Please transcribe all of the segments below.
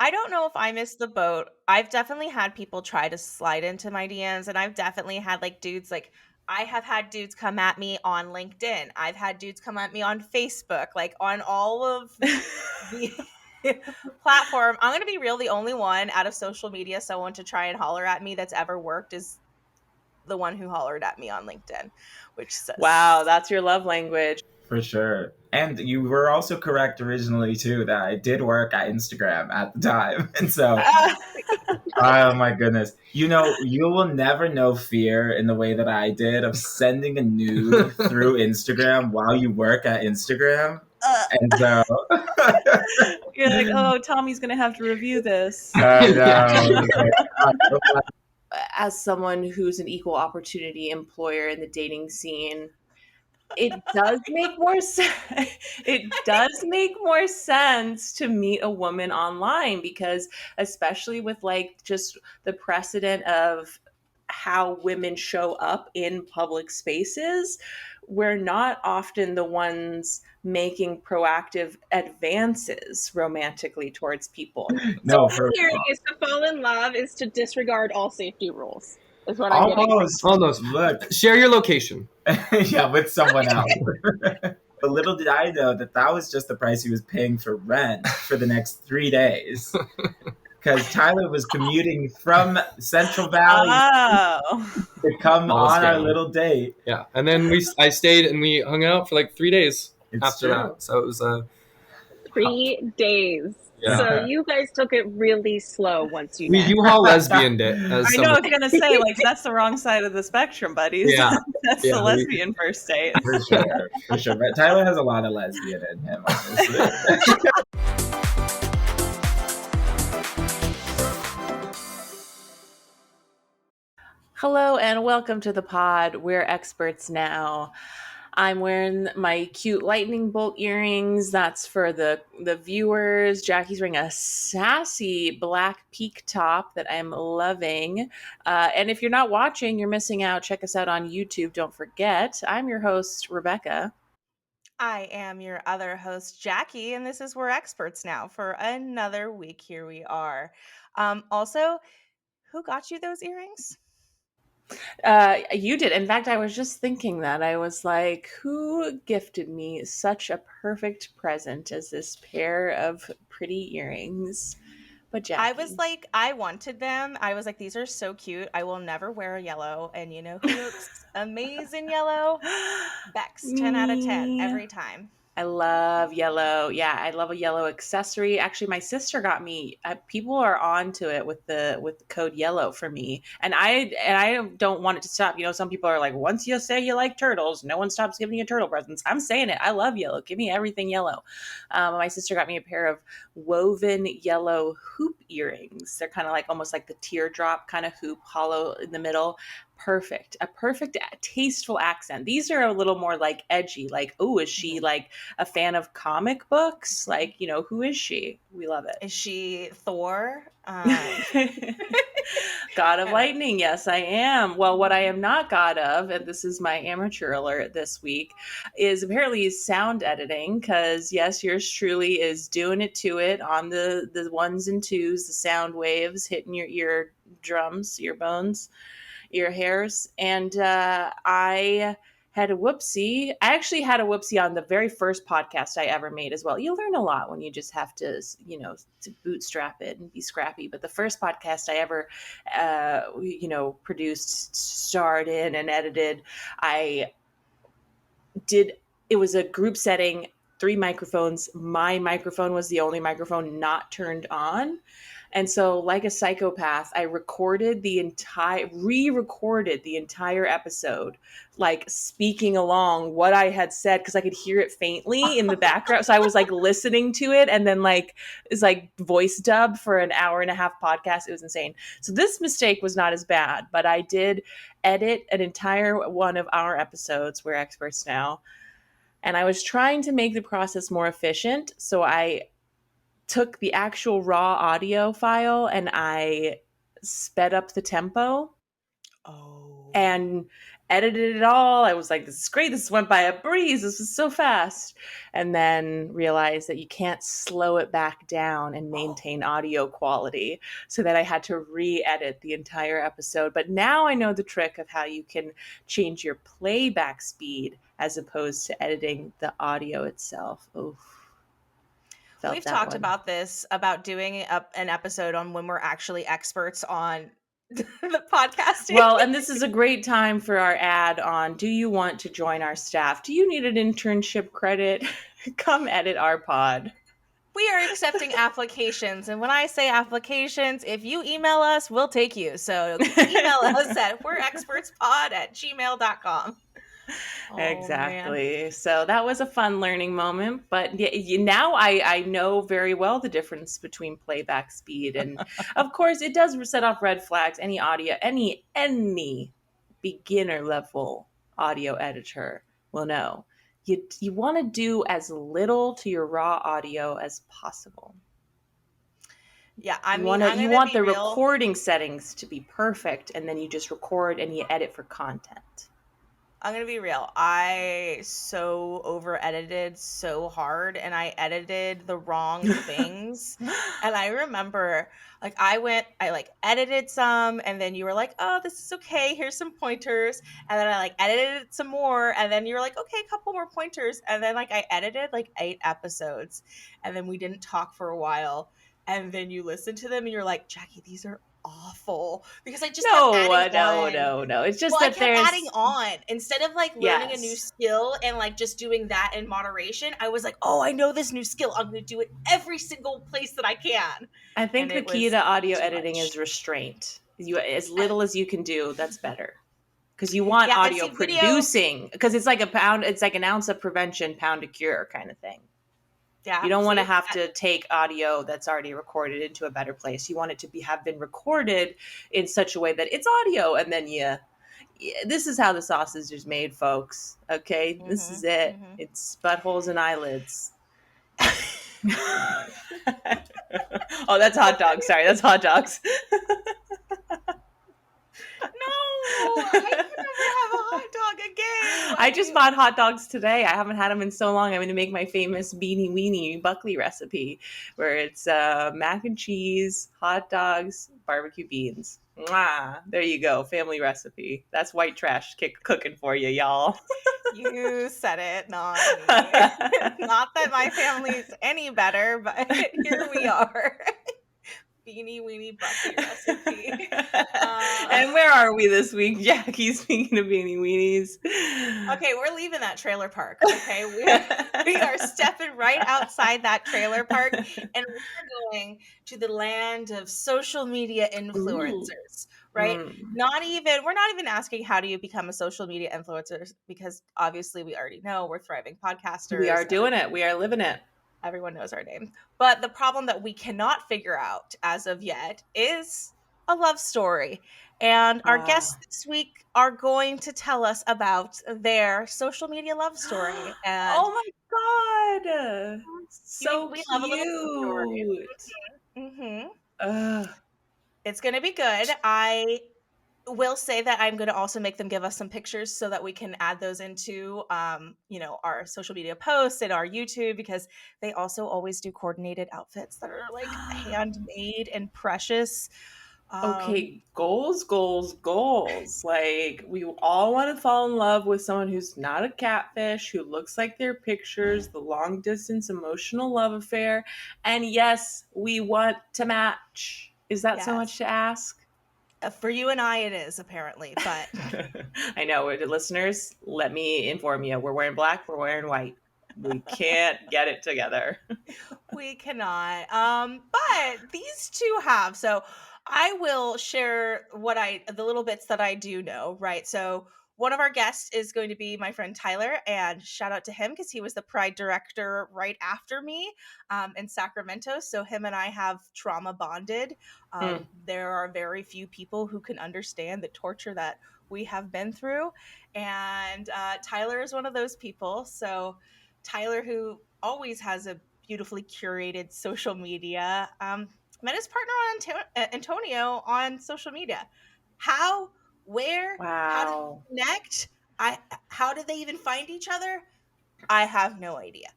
I don't know if I missed the boat. I've definitely had people try to slide into my DMs, and I've definitely had like dudes like I have had dudes come at me on LinkedIn. I've had dudes come at me on Facebook, like on all of the platform. I'm gonna be real. The only one out of social media someone to try and holler at me that's ever worked is the one who hollered at me on LinkedIn, which Wow, says that's your love language. For sure. And you were also correct originally, too, that I did work at Instagram at the time. And so, oh my goodness. You know, you will never know fear in the way that I did of sending a nude through Instagram while you work at Instagram. And so, You're like, oh, Tommy's going to have to review this. I know. As someone who's an equal opportunity employer in the dating scene, it does make more sense. It does make more sense to meet a woman online because, especially with like just the precedent of how women show up in public spaces, we're not often the ones making proactive advances romantically towards people. So No, what I'm hearing is to fall in love is to disregard all safety rules. Is what I'm getting. almost. Look, Share your location. yeah, with someone else. But little did I know that that was just the price he was paying for rent for the next 3 days. Because Tyler was commuting from Central Valley to come on our little date. Yeah, and then I stayed and we hung out for like 3 days after true. that. So it was 3 days. Yeah. So you guys took it really slow once you we met. U-Haul lesbianed it. I know, I was gonna say, like, that's the wrong side of the spectrum, buddies. Yeah. That's the lesbian first date. For sure. But Tyler has a lot of lesbian in him, honestly. Hello and welcome to the pod. We're experts now. I'm wearing my cute lightning bolt earrings. That's for the viewers. Jackie's wearing a sassy black peak top that I'm loving. And if you're not watching, you're missing out. Check us out on YouTube. Don't forget. I'm your host, Rebecca. I am your other host, Jackie, and this is We're Experts Now for another week. Here we are. Also, who got you those earrings? You did. In fact, I was just thinking that. I was like, who gifted me such a perfect present as this pair of pretty earrings? But Jackie. I was like, I wanted them. I was like, these are so cute. I will never wear a yellow. And you know who looks amazing yellow? Bex, 10 out of 10 every time. I love yellow. Yeah, I love a yellow accessory. Actually, my sister got me. People are onto it with the code yellow for me, and I don't want it to stop. You know, some people are like, once you say you like turtles, no one stops giving you turtle presents. I'm saying it. I love yellow. Give me everything yellow. My sister got me a pair of woven yellow hoop earrings. They're kind of like almost like the teardrop kind of hoop, hollow in the middle. A perfect tasteful accent. These are a little more like edgy, like, oh, is she like a fan of comic books? Like, you know, who is she? We love it. Is she Thor? God of lightning. Yes, I am. Well, what I am not god of, and this is my amateur alert this week, is apparently sound editing, because yes, yours truly is doing it to it on the ones and twos, the sound waves hitting your ear drums, your bones, your hairs. And I had a whoopsie. I actually had a whoopsie on the very first podcast I ever made as well. You learn a lot when you just have to, you know, to bootstrap it and be scrappy. But the first podcast I ever, produced, starred in, and edited, it was a group setting, 3 microphones. My microphone was the only microphone not turned on. And so, like a psychopath, I re-recorded the entire episode, like speaking along what I had said, because I could hear it faintly in the background. So I was like listening to it, and then it's like voice dub for an hour and a half podcast. It was insane. So this mistake was not as bad, but I did edit an entire one of our episodes. We're experts now. And I was trying to make the process more efficient. So I took the actual raw audio file and I sped up the tempo. Oh. And edited it all. I was like, this is great. This went by a breeze. This was so fast. And then realized that you can't slow it back down and maintain audio quality. So that I had to re-edit the entire episode. But now I know the trick of how you can change your playback speed as opposed to editing the audio itself. Oof. Felt We've that talked one. about this, about doing an episode on when we're actually experts on the podcasting. Well, and this is a great time for our ad on, do you want to join our staff? Do you need an internship credit? Come edit our pod. We are accepting applications. And when I say applications, if you email us, we'll take you. So email us at we'reexpertspod@gmail.com. Oh, Exactly. man. So that was a fun learning moment. But now I know very well the difference between playback speed. And of course, it does set off red flags. Any audio, any beginner level audio editor will know. You want to do as little to your raw audio as possible. Yeah, I You mean, want I'm you gonna want be the real. recording settings to be perfect, and then you just record and you edit for content. I'm gonna be real. I so over edited so hard, and I edited the wrong things. And I remember, like, I like edited some, and then you were like, "Oh, this is okay. Here's some pointers." And then I like edited it some more, and then you were like, "Okay, a couple more pointers." And then like I edited like 8 episodes, and then we didn't talk for a while. And then you listened to them, and you're like, "Jackie, these are awful," because I just kept adding on. No. It's just Well, I that kept adding there's on. Instead of like learning a new yes. skill and like just doing that in moderation, I was like, "Oh, I know this new skill. I'm going to do it every single place that I can." I think And the it key was to audio too editing much. is restraint. As little as you can do, that's better. Because you want Yeah, and audio see, video. producing. Because it's like it's like an ounce of prevention, pound of cure kind of thing. Yeah, You don't want to see, have to take audio that's already recorded into a better place. You want it to have been recorded in such a way that it's audio, and then this is how the sausage is made, folks. Okay, this is it. It's buttholes and eyelids. Oh, that's hot dogs. Sorry, that's hot dogs. No, I can never have a hot dog again. I just bought hot dogs today. I haven't had them in so long. I'm going to make my famous beanie weenie Buckley recipe, where it's mac and cheese, hot dogs, barbecue beans. Mwah. There you go, family recipe. That's white trash cooking for you, y'all. You said it, not me. Not that my family's any better, but here we are. Beanie weenie Bucky recipe. And where are we this week, Jackie? Speaking of beanie weenies. Okay, we're leaving that trailer park. Okay, we are stepping right outside that trailer park, and we're going to the land of social media influencers. Right? We're not even asking how do you become a social media influencer, because obviously we already know we're thriving podcasters. We are doing it. We are living it. Everyone knows our name. But the problem that we cannot figure out as of yet is a love story. And our guests this week are going to tell us about their social media love story. And oh my God. So we cute. love a little story. It's going to be good. I will say that I'm going to also make them give us some pictures so that we can add those into our social media posts and our YouTube, because they also always do coordinated outfits that are like handmade and precious. Okay, goals. Like, we all want to fall in love with someone who's not a catfish, who looks like their pictures, the long distance emotional love affair. And yes, we want to match. Is that so much to ask? For you and I, it is, apparently, but I know, listeners, let me inform you. We're wearing black, we're wearing white. We can't get it together. We cannot. But these two have. So I will share the little bits that I do know, right? So one of our guests is going to be my friend Tyler, and shout out to him because he was the Pride director right after me in Sacramento. So him and I have trauma bonded. There are very few people who can understand the torture that we have been through. And Tyler is one of those people. So Tyler, who always has a beautifully curated social media, met his partner on Antonio on social media. How Where? How did Wow. they connect? How did they even find each other? I have no idea.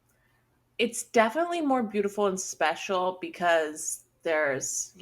It's definitely more beautiful and special because there's,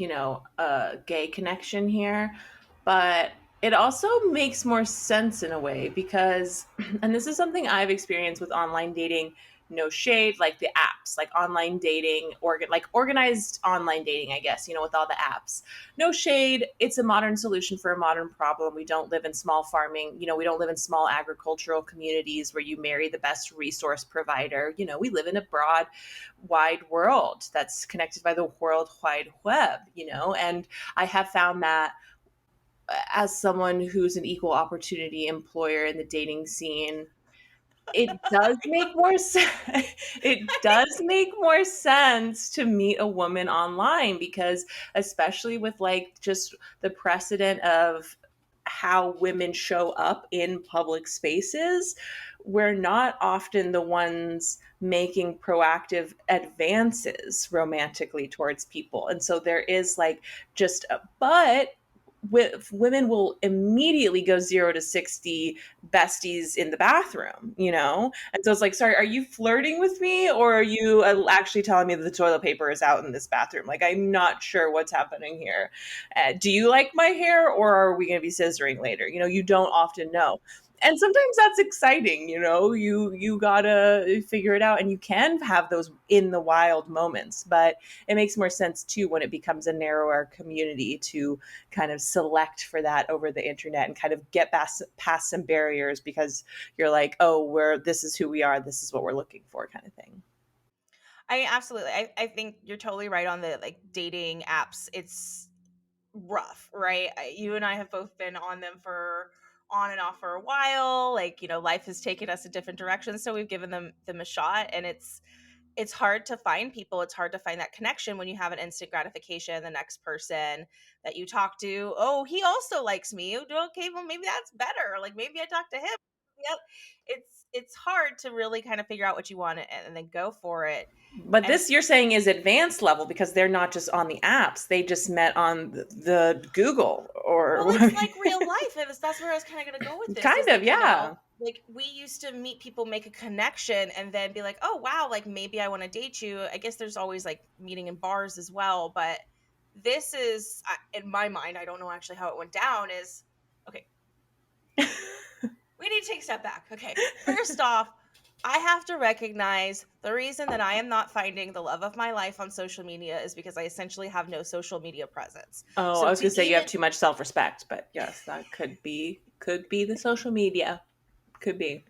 a gay connection here, but it also makes more sense in a way because, and this is something I've experienced with online dating, no shade, like the apps, like online dating, like organized online dating, I guess, with all the apps. No shade. It's a modern solution for a modern problem. We don't live in small farming, we don't live in small agricultural communities where you marry the best resource provider. We live in a broad, wide world that's connected by the World Wide Web, and I have found that as someone who's an equal opportunity employer in the dating scene, it does make more sense. It does make more sense to meet a woman online because, especially with like just the precedent of how women show up in public spaces, we're not often the ones making proactive advances romantically towards people. And so there is like but with women will immediately go 0 to 60 besties in the bathroom, and so it's like, sorry, are you flirting with me, or are you actually telling me that the toilet paper is out in this bathroom? Like, I'm not sure what's happening here. Do you like my hair, or are we going to be scissoring later? You don't often know. And sometimes that's exciting, you gotta figure it out, and you can have those in the wild moments, but it makes more sense too when it becomes a narrower community to kind of select for that over the internet and kind of get past some barriers because you're like, oh, this is who we are, this is what we're looking for, kind of thing. I think you're totally right on the like dating apps. It's rough, right? You and I have both been on them for on and off for a while. Like, life has taken us in different directions, so we've given them a shot, and it's hard to find people. It's hard to find that connection when you have an instant gratification. The next person that you talk to, oh, he also likes me. Okay, well, maybe that's better. Like, maybe I talk to him. Yep. It's hard to really kind of figure out what you want and then go for it. But And this you're saying is advanced level because they're not just on the apps. They just met on the Google or well, it's like real life, and that's where I was kind of going to go with this. kind Is of, like, yeah. like we used to meet people, make a connection, and then be like, oh wow, like maybe I want to date you. I guess there's always like meeting in bars as well, but this is, in my mind, I don't know actually how it went down. Is okay. We need to take a step back. Okay, first off, I have to recognize the reason that I am not finding the love of my life on social media is because I essentially have no social media presence. Oh, So I was to gonna say you have even too much self-respect, but yes, that could be the social media. Could be.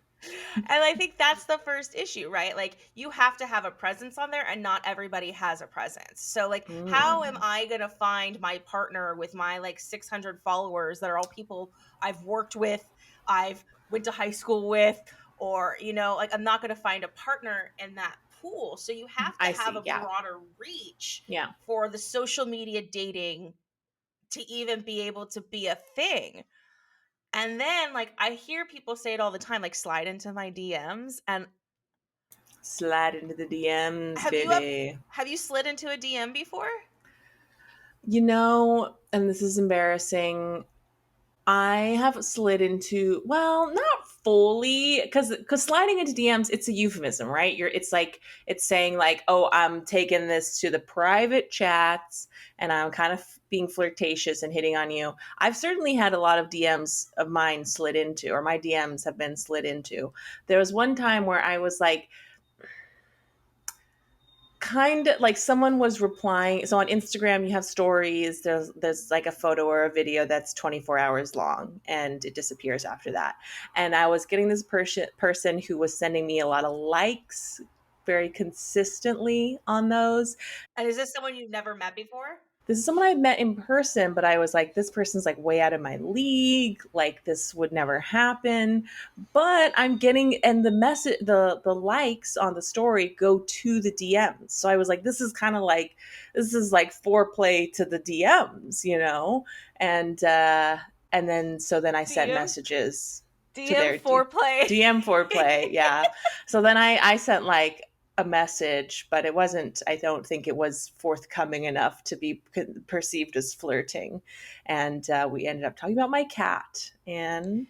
and I think that's the first issue, right? Like, you have to have a presence on there, and not everybody has a presence. So, like, how am Mm. I going to find my partner with my like 600 followers that are all people I've worked with, I've went to high school with, or, like, I'm not going to find a partner in that pool. So, you have to I have see. a Yeah. broader reach Yeah. for the social media dating to even be able to be a thing. And then, like, I hear people say it all the time, like, slide into my DMs. And Slide into the DMs, have you baby. have you slid into a DM before? And this is embarrassing. I have slid into, well, not fully, because sliding into DMs, it's a euphemism, right? It's saying like, oh, I'm taking this to the private chats and I'm kind of being flirtatious and hitting on you. I've certainly had a lot of DMs of mine slid into, or my DMs have been slid into. There was one time where I was like, kind of like someone was replying. So on Instagram you have stories, there's like a photo or a video that's 24 hours long and it disappears after that, and I was getting this person who was sending me a lot of likes very consistently on those. And is this someone you've never met before? This is someone I met in person, but I was like, this person's like way out of my league. Like, this would never happen. But I'm getting, and the message, the likes on the story go to the DMs. So I was like, this is like foreplay to the DMs. And then I sent DM messages to DM their foreplay. DM foreplay. Yeah. So then I sent like a message, but it wasn't, I don't think it was forthcoming enough to be perceived as flirting. And we ended up talking about my cat and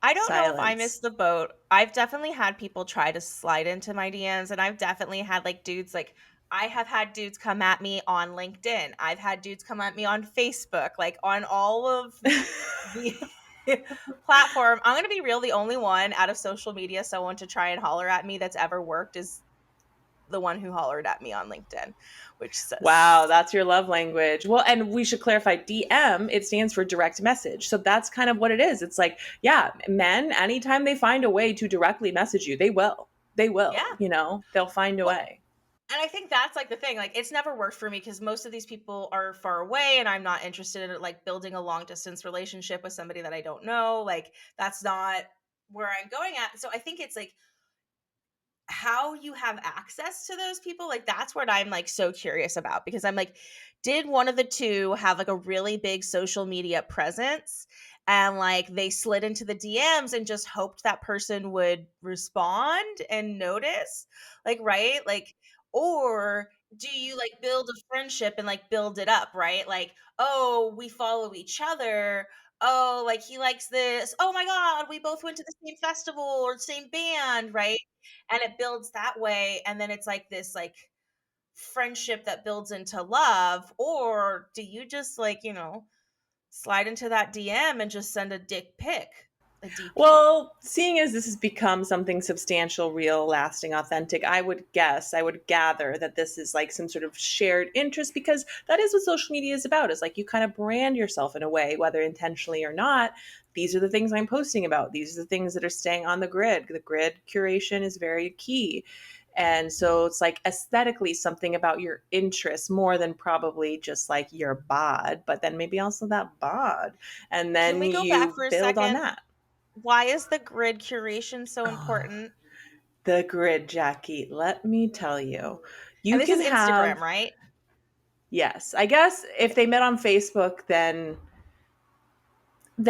I don't know if I silence. missed the boat. I've definitely had people try to slide into my DMs, and I've definitely had like dudes like I have had dudes come at me on LinkedIn. I've had dudes come at me on Facebook, like on all of the platform. I'm gonna be real. The only one out of social media someone to try and holler at me that's ever worked is the one who hollered at me on LinkedIn, which Wow, says that's your love language. Well, and we should clarify DM, it stands for direct message. So that's kind of what it is. It's like, yeah, men, anytime they find a way to directly message you, they will. They will, yeah. they'll find a Well, way. and I think that's like the thing. Like, it's never worked for me because most of these people are far away, and I'm not interested in like building a long distance relationship with somebody that I don't know. Like, that's not where I'm going at. So I think it's like how you have access to those people, like that's what I'm like so curious about, because I'm like, did one of the two have like a really big social media presence and like they slid into the DMs and just hoped that person would respond and notice, like, right, like, or do you like build a friendship and like build it up, right, like, oh, we follow each other, oh, like he likes this, oh my god, we both went to the same festival or same band, right, and it builds that way, and then it's like this like friendship that builds into love, or do you just like, slide into that DM and just send a dick pic, a DP? Well, seeing as this has become something substantial, real, lasting, authentic, I would gather that this is like some sort of shared interest, because that is what social media is about. Is like you kind of brand yourself in a way, whether intentionally or not. These are the things I'm posting about. These are the things that are staying on the grid. The grid curation is very key. And so it's like aesthetically something about your interests more than probably just like your bod, but then maybe also that bod. And Can then we go back you for a build on second? that. Why is the grid curation so Oh, important? the grid, Jackie. Let me tell you. And You this is can Instagram, have, right? yes, I guess if they met on Facebook, then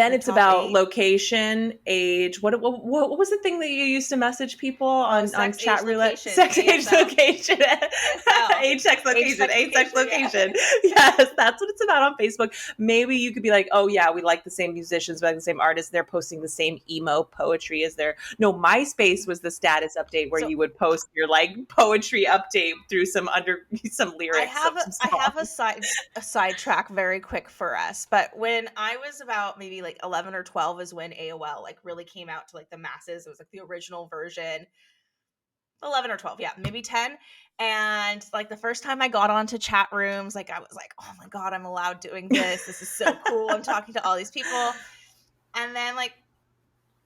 The it's top about 8. location, age. What was the thing that you used to message people Oh, on sex, age, chat roulette? location, Sex, age, ASL. location, ASL. age, sex, Yeah. location. Yes, that's what it's about on Facebook. Maybe you could be like, oh yeah, we like the same musicians, we like the same artists. They're posting the same emo poetry as their. No, MySpace was the status update where So you would post your like poetry update through some I lyrics have of a, some I have songs. a sidetrack very quick for us. But when I was about maybe like 11 or 12 is when AOL like really came out to like the masses. It was like the original version. 11 or 12, yeah, maybe 10. And like the first time I got onto chat rooms, like I was like, "Oh my god, I'm allowed doing this. This is so cool. I'm talking to all these people." And then like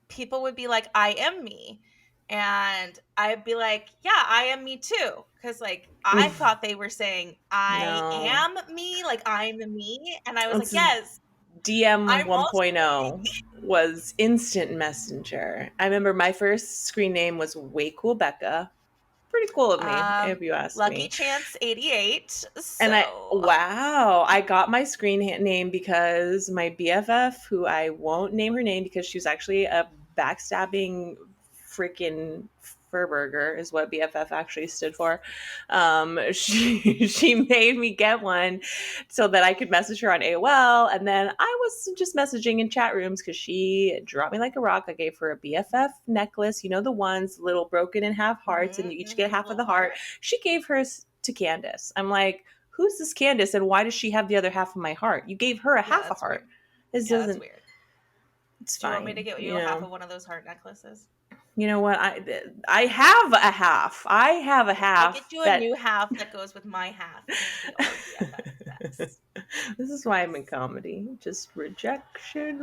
people would be like, "I am me." And I'd be like, "Yeah, I am me too." Cuz like I thought they were saying I No, am me, like I'm me, and I was like, it's "Yes, DM I'm also 1.0 was instant messenger. I remember my first screen name was Way Cool Becca. Pretty cool of me, if you ask Lucky me. Chance 88." And So, I got my screen name because my BFF, who I won't name her name because she was actually a backstabbing freaking Furburger, is what BFF actually stood for. She made me get one so that I could message her on AOL, and then I was just messaging in chat rooms because she dropped me like a rock. I gave her a BFF necklace, the ones little broken in half hearts, and you each get half of little the heart. heart. She gave hers to Candace. I'm like, who's this Candace and why does she have the other half of my heart? You gave her a Yeah, half a that's heart. weird. This Yeah, that's doesn't, weird. it's Do you want me to fine. get you a half of one of those heart necklaces? You know what? I have a half. I have a I'll get half you a that new half that goes with my half. Thank you, our BFFs. this is why I'm in comedy. Just rejection.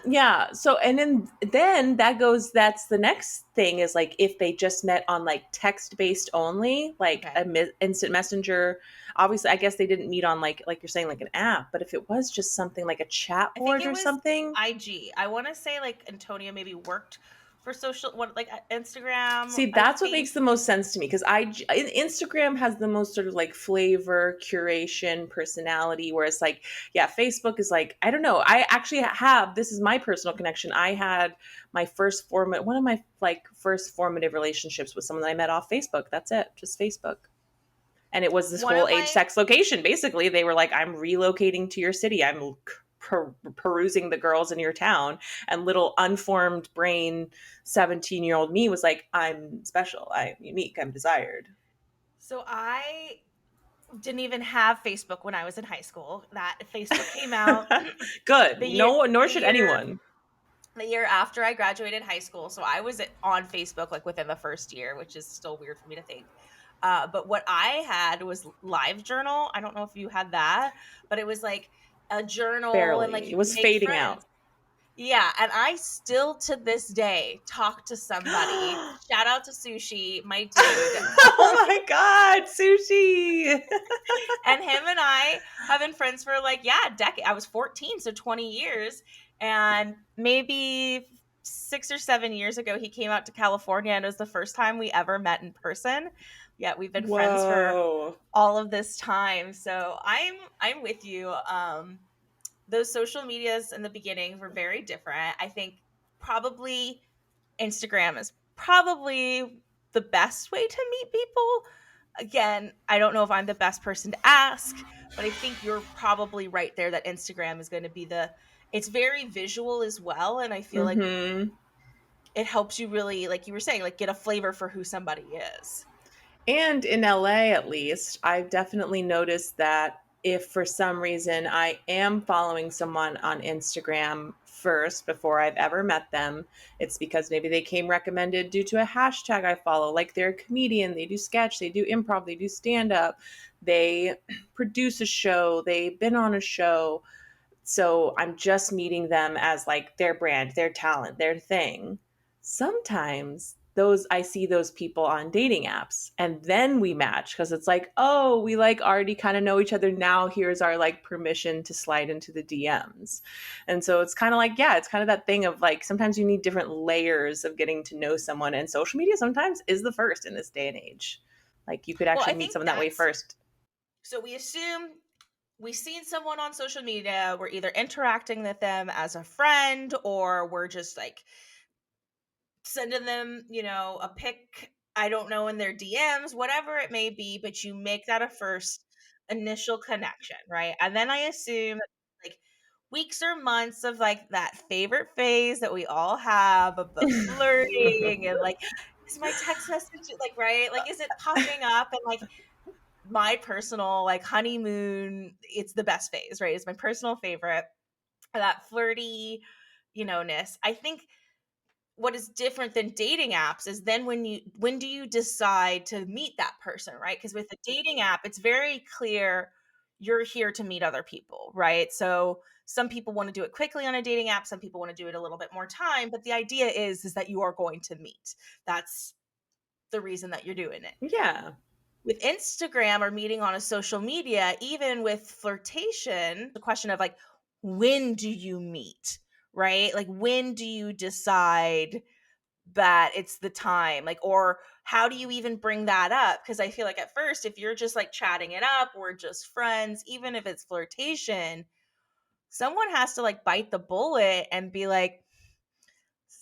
Yeah. So and then that's the next thing is like if they just met on like text based only, like Okay. instant messenger. Obviously, I guess they didn't meet on like you're saying like an app, but if it was just something like a chat I think board it or was something, IG. I want to say like Antonia maybe worked for social, what, like Instagram? See, that's what makes the most sense to me because Instagram has the most sort of like flavor, curation, personality. Whereas like, yeah, Facebook is like, I don't know. I actually have, this is my personal connection. I had my one of my like first formative relationships with someone that I met off Facebook. That's it, just Facebook. And it was this One whole of age, my sex, location. Basically, they were like, I'm relocating to your city. I'm perusing the girls in your town. And little unformed brain 17-year-old me was like, I'm special. I'm unique. I'm desired. So I didn't even have Facebook when I was in high school. That Facebook came out Good. the year No, nor the should year anyone. the year after I graduated high school. So I was on Facebook like within the first year, which is still weird for me to think. But what I had was Live Journal. I don't know if you had that, but it was like a journal and like Barely. you It could was make fading friends. out. Yeah, and I still to this day talk to somebody. Shout out to Sushi, my dude. Oh my God, sushi. And him and I have been friends for like, yeah, a decade. I was 14, so 20 years. And maybe 6 or 7 years ago, he came out to California, and it was the first time we ever met in person. Yeah, we've been friends for Whoa. all of this time. So I'm with you. Those social medias in the beginning were very different. I think probably Instagram is probably the best way to meet people. Again, I don't know if I'm the best person to ask, but I think you're probably right there that Instagram is going to be it's very visual as well. And I feel like Mm-hmm. it helps you really, like you were saying, like get a flavor for who somebody is. And in LA, at least, I've definitely noticed that if for some reason I am following someone on Instagram first before I've ever met them, it's because maybe they came recommended due to a hashtag I follow. Like they're a comedian, they do sketch, they do improv, they do stand up, they produce a show, they've been on a show. So I'm just meeting them as like their brand, their talent, their thing. Sometimes those I see those people on dating apps and then we match because it's like, oh, we like already kind of know each other. Now here's our like permission to slide into the DMs. And so it's kind of like, yeah, it's kind of that thing of like sometimes you need different layers of getting to know someone. And social media sometimes is the first in this day and age. Like you could Well, I actually meet think someone that way first. so we assume we've seen someone on social media, we're either interacting with them as a friend or we're just like sending them, a pic, I don't know, in their DMs, whatever it may be, but you make that a first initial connection, right? And then I assume like weeks or months of like that favorite phase that we all have of the flirting and like, is my text message like right? Like, is it popping up? And like my personal like honeymoon, it's the best phase, right? It's my personal favorite. That flirty, ness. I think what is different than dating apps is then when do you decide to meet that person, right? Because with a dating app it's very clear you're here to meet other people, right? So some people want to do it quickly on a dating app, some people want to do it a little bit more time, but the idea is that you are going to meet. That's the reason that you're doing it. Yeah. With Instagram or meeting on a social media, even with flirtation, the question of like, when do you meet, right? Like, when do you decide that it's the time? Like, or how do you even bring that up? Because I feel like at first, if you're just like chatting it up, we're just friends, even if it's flirtation, someone has to like bite the bullet and be like,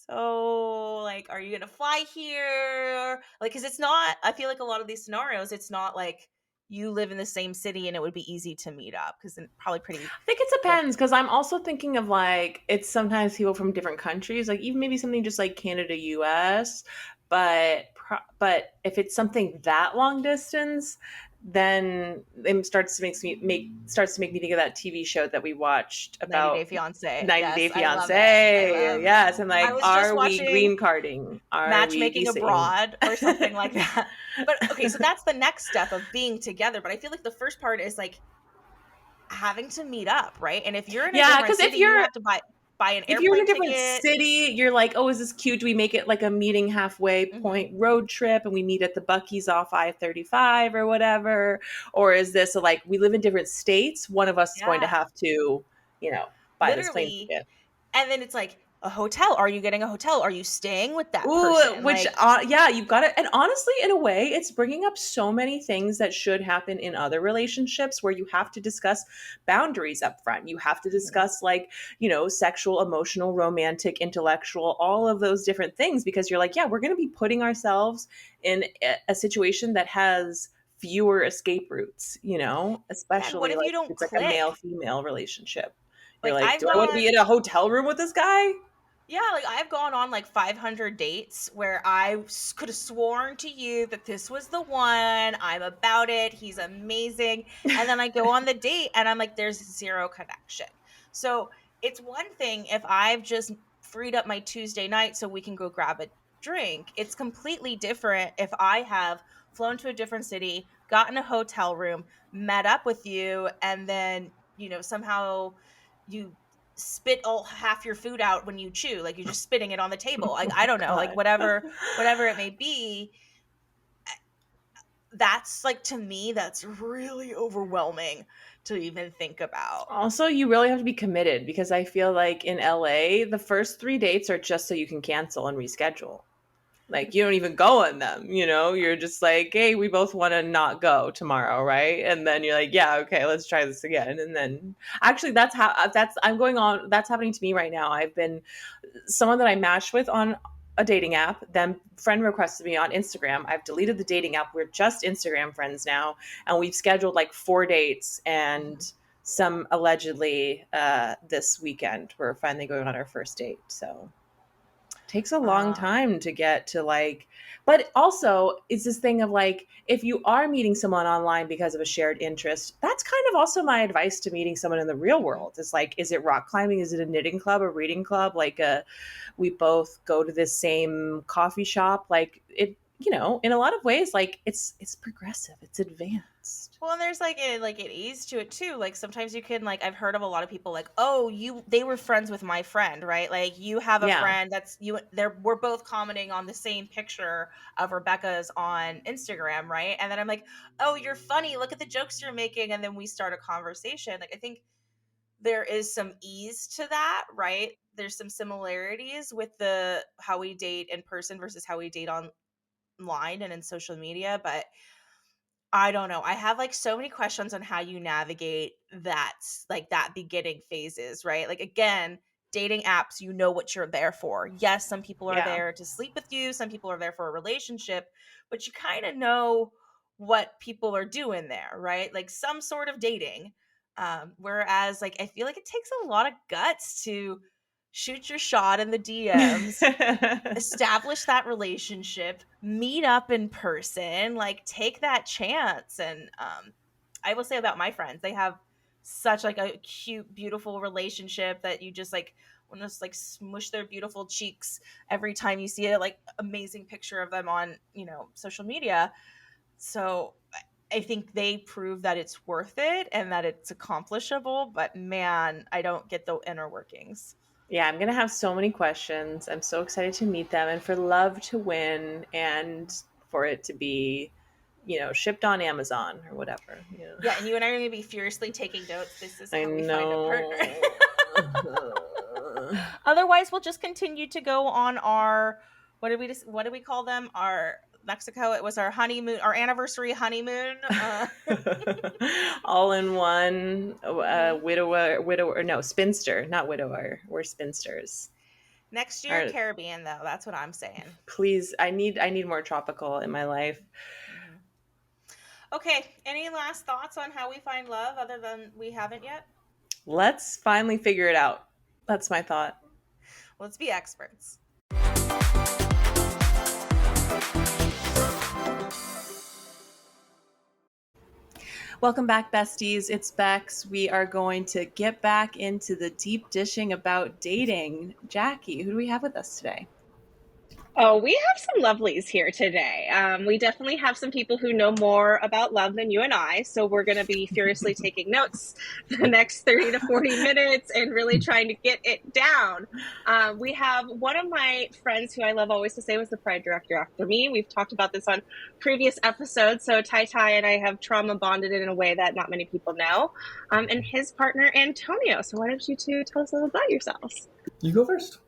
so, like, are you gonna fly here? Like, because it's not, I feel like a lot of these scenarios, it's not like you live in the same city and it would be easy to meet up because probably pretty I think it like, depends because I'm also thinking of like it's sometimes people from different countries, like even maybe something just like Canada, US, but if it's something that long distance, then it starts to make me think of that TV show that we watched 90 Day about Fiance. 90 Day Yes, I love it. I Fiance. love it. Yes, and I like, was just are we watching green carding? Are we Matchmaking vising? Abroad or something like that. But okay, so that's the next step of being together. But I feel like the first part is like having to meet up, right? And if you're in a Yeah, different because city, you have to buy an if you're in a airplane different ticket. city, you're like, oh, is this cute? Do we make it like a meeting halfway Mhm. point road trip and we meet at the Bucky's off I-35 or whatever? Or is this like we live in different states? One of us is going to Yeah. have to, buy this plane Literally. ticket. And then it's like a hotel. Are you getting a hotel? Are you staying with that Ooh, person? which, Like, yeah, you've got it. And honestly, in a way, it's bringing up so many things that should happen in other relationships where you have to discuss boundaries up front. You have to discuss, like, sexual, emotional, romantic, intellectual, all of those different things, because you're like, yeah, we're going to be putting ourselves in a situation that has fewer escape routes, yeah, and what especially if you like if don't it's like a male click? female relationship. You're Like, like, I've do I want to be gone in a hotel room with this guy? Yeah, like I've gone on like 500 dates where I could have sworn to you that this was the one. I'm about it. He's amazing. And then I go on the date and I'm like, there's zero connection. So it's one thing if I've just freed up my Tuesday night so we can go grab a drink. It's completely different if I have flown to a different city, gotten a hotel room, met up with you, and then, somehow you spit all half your food out when you chew, like you're just spitting it on the table, like I don't know, like God. whatever it may be. That's like, to me, that's really overwhelming to even think about. Also, you really have to be committed, because I feel like in LA, the first 3 dates are just so you can cancel and reschedule. Like, you don't even go on them, You're just like, hey, we both want to not go tomorrow, right? And then you're like, yeah, okay, let's try this again. And then actually that's happening to me right now. I've been someone that I matched with on a dating app, then friend requested me on Instagram. I've deleted the dating app. We're just Instagram friends now, and we've scheduled like 4 dates, and some allegedly this weekend we're finally going on our first date. So takes a long uh time to get to, like, but also it's this thing of like, if you are meeting someone online because of a shared interest, that's kind of also my advice to meeting someone in the real world. It's like, is it rock climbing, is it a knitting club, a reading club, like we both go to the same coffee shop, like it, in a lot of ways, like it's progressive, it's advanced. well, and there's like an ease to it too. Like sometimes you can, like, I've heard of a lot of people like, oh, they were friends with my friend, right? Like you have a Yeah. friend that's we're both commenting on the same picture of Rebecca's on Instagram, right? And then I'm like, oh, you're funny, look at the jokes you're making, and then we start a conversation. Like, I think there is some ease to that, right? There's some similarities with the how we date in person versus how we date online and in social media, but I don't know. I have like so many questions on how you navigate that beginning phases, right? Like, again, dating apps, you know what you're there for. Yes, some people are Yeah. there to sleep with you, some people are there for a relationship, but you kind of know what people are doing there, right? Like some sort of dating. Whereas, like, I feel like it takes a lot of guts to shoot your shot in the DMs, establish that relationship, meet up in person, like take that chance. And I will say about my friends, they have such like a cute, beautiful relationship that you just like want to just like smush their beautiful cheeks every time you see a like amazing picture of them on, social media. So I think they prove that it's worth it and that it's accomplishable, but man, I don't get the inner workings. Yeah, I'm going to have so many questions. I'm so excited to meet them and for love to win and for it to be, shipped on Amazon or whatever. Yeah, and you and I are going to be furiously taking notes. This is I how we find a partner. know. Otherwise, we'll just continue to go on our what did we call them? Our Mexico. It was our honeymoon, our anniversary honeymoon. All in one, Mhm. widower, no, spinster, not widower. We're spinsters. Next year, Our, Caribbean, though. That's what I'm saying. please, I need more tropical in my life. Hmm. Okay. Any last thoughts on how we find love, other than we haven't yet? Let's finally figure it out. That's my thought. Let's be experts. Welcome back, besties. It's Bex. We are going to get back into the deep dishing about dating. Jackie, who do we have with us today? Oh, we have some lovelies here today. We definitely have some people who know more about love than you and I, so we're going to be furiously taking notes the next 30 to 40 minutes and really trying to get it down. We have one of my friends who I love always to say was the pride director after me. We've talked about this on previous episodes, so Tai Tai and I have trauma bonded in a way that not many people know, and his partner, Antonio. So why don't you two tell us a little about yourselves? You go first.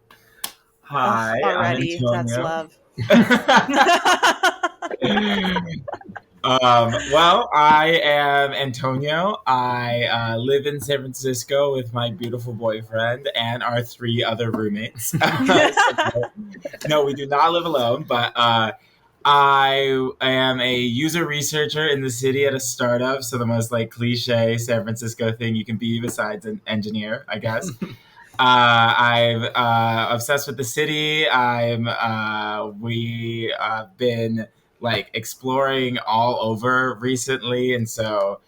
Hi, I'm Already, that's Antonio. love. Well, I am Antonio. I live in San Francisco with my beautiful boyfriend and our 3 other roommates. No, we do not live alone, but I am a user researcher in the city at a startup. So the most like cliche San Francisco thing you can be besides an engineer, I guess. I'm obsessed with the city. We have been like exploring all over recently, and so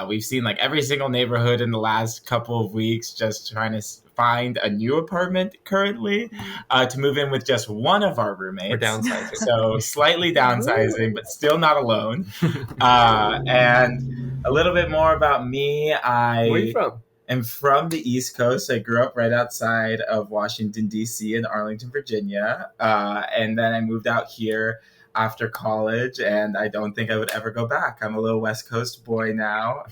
we've seen like every single neighborhood in the last couple of weeks. Just trying to find a new apartment currently to move in with just one of our roommates. We're downsizing. So slightly downsizing, but still not alone. And a little bit more about me. Where are you from? I'm from the East Coast. I grew up right outside of Washington, D.C. in Arlington, Virginia. And then I moved out here after college, and I don't think I would ever go back. I'm a little West Coast boy now,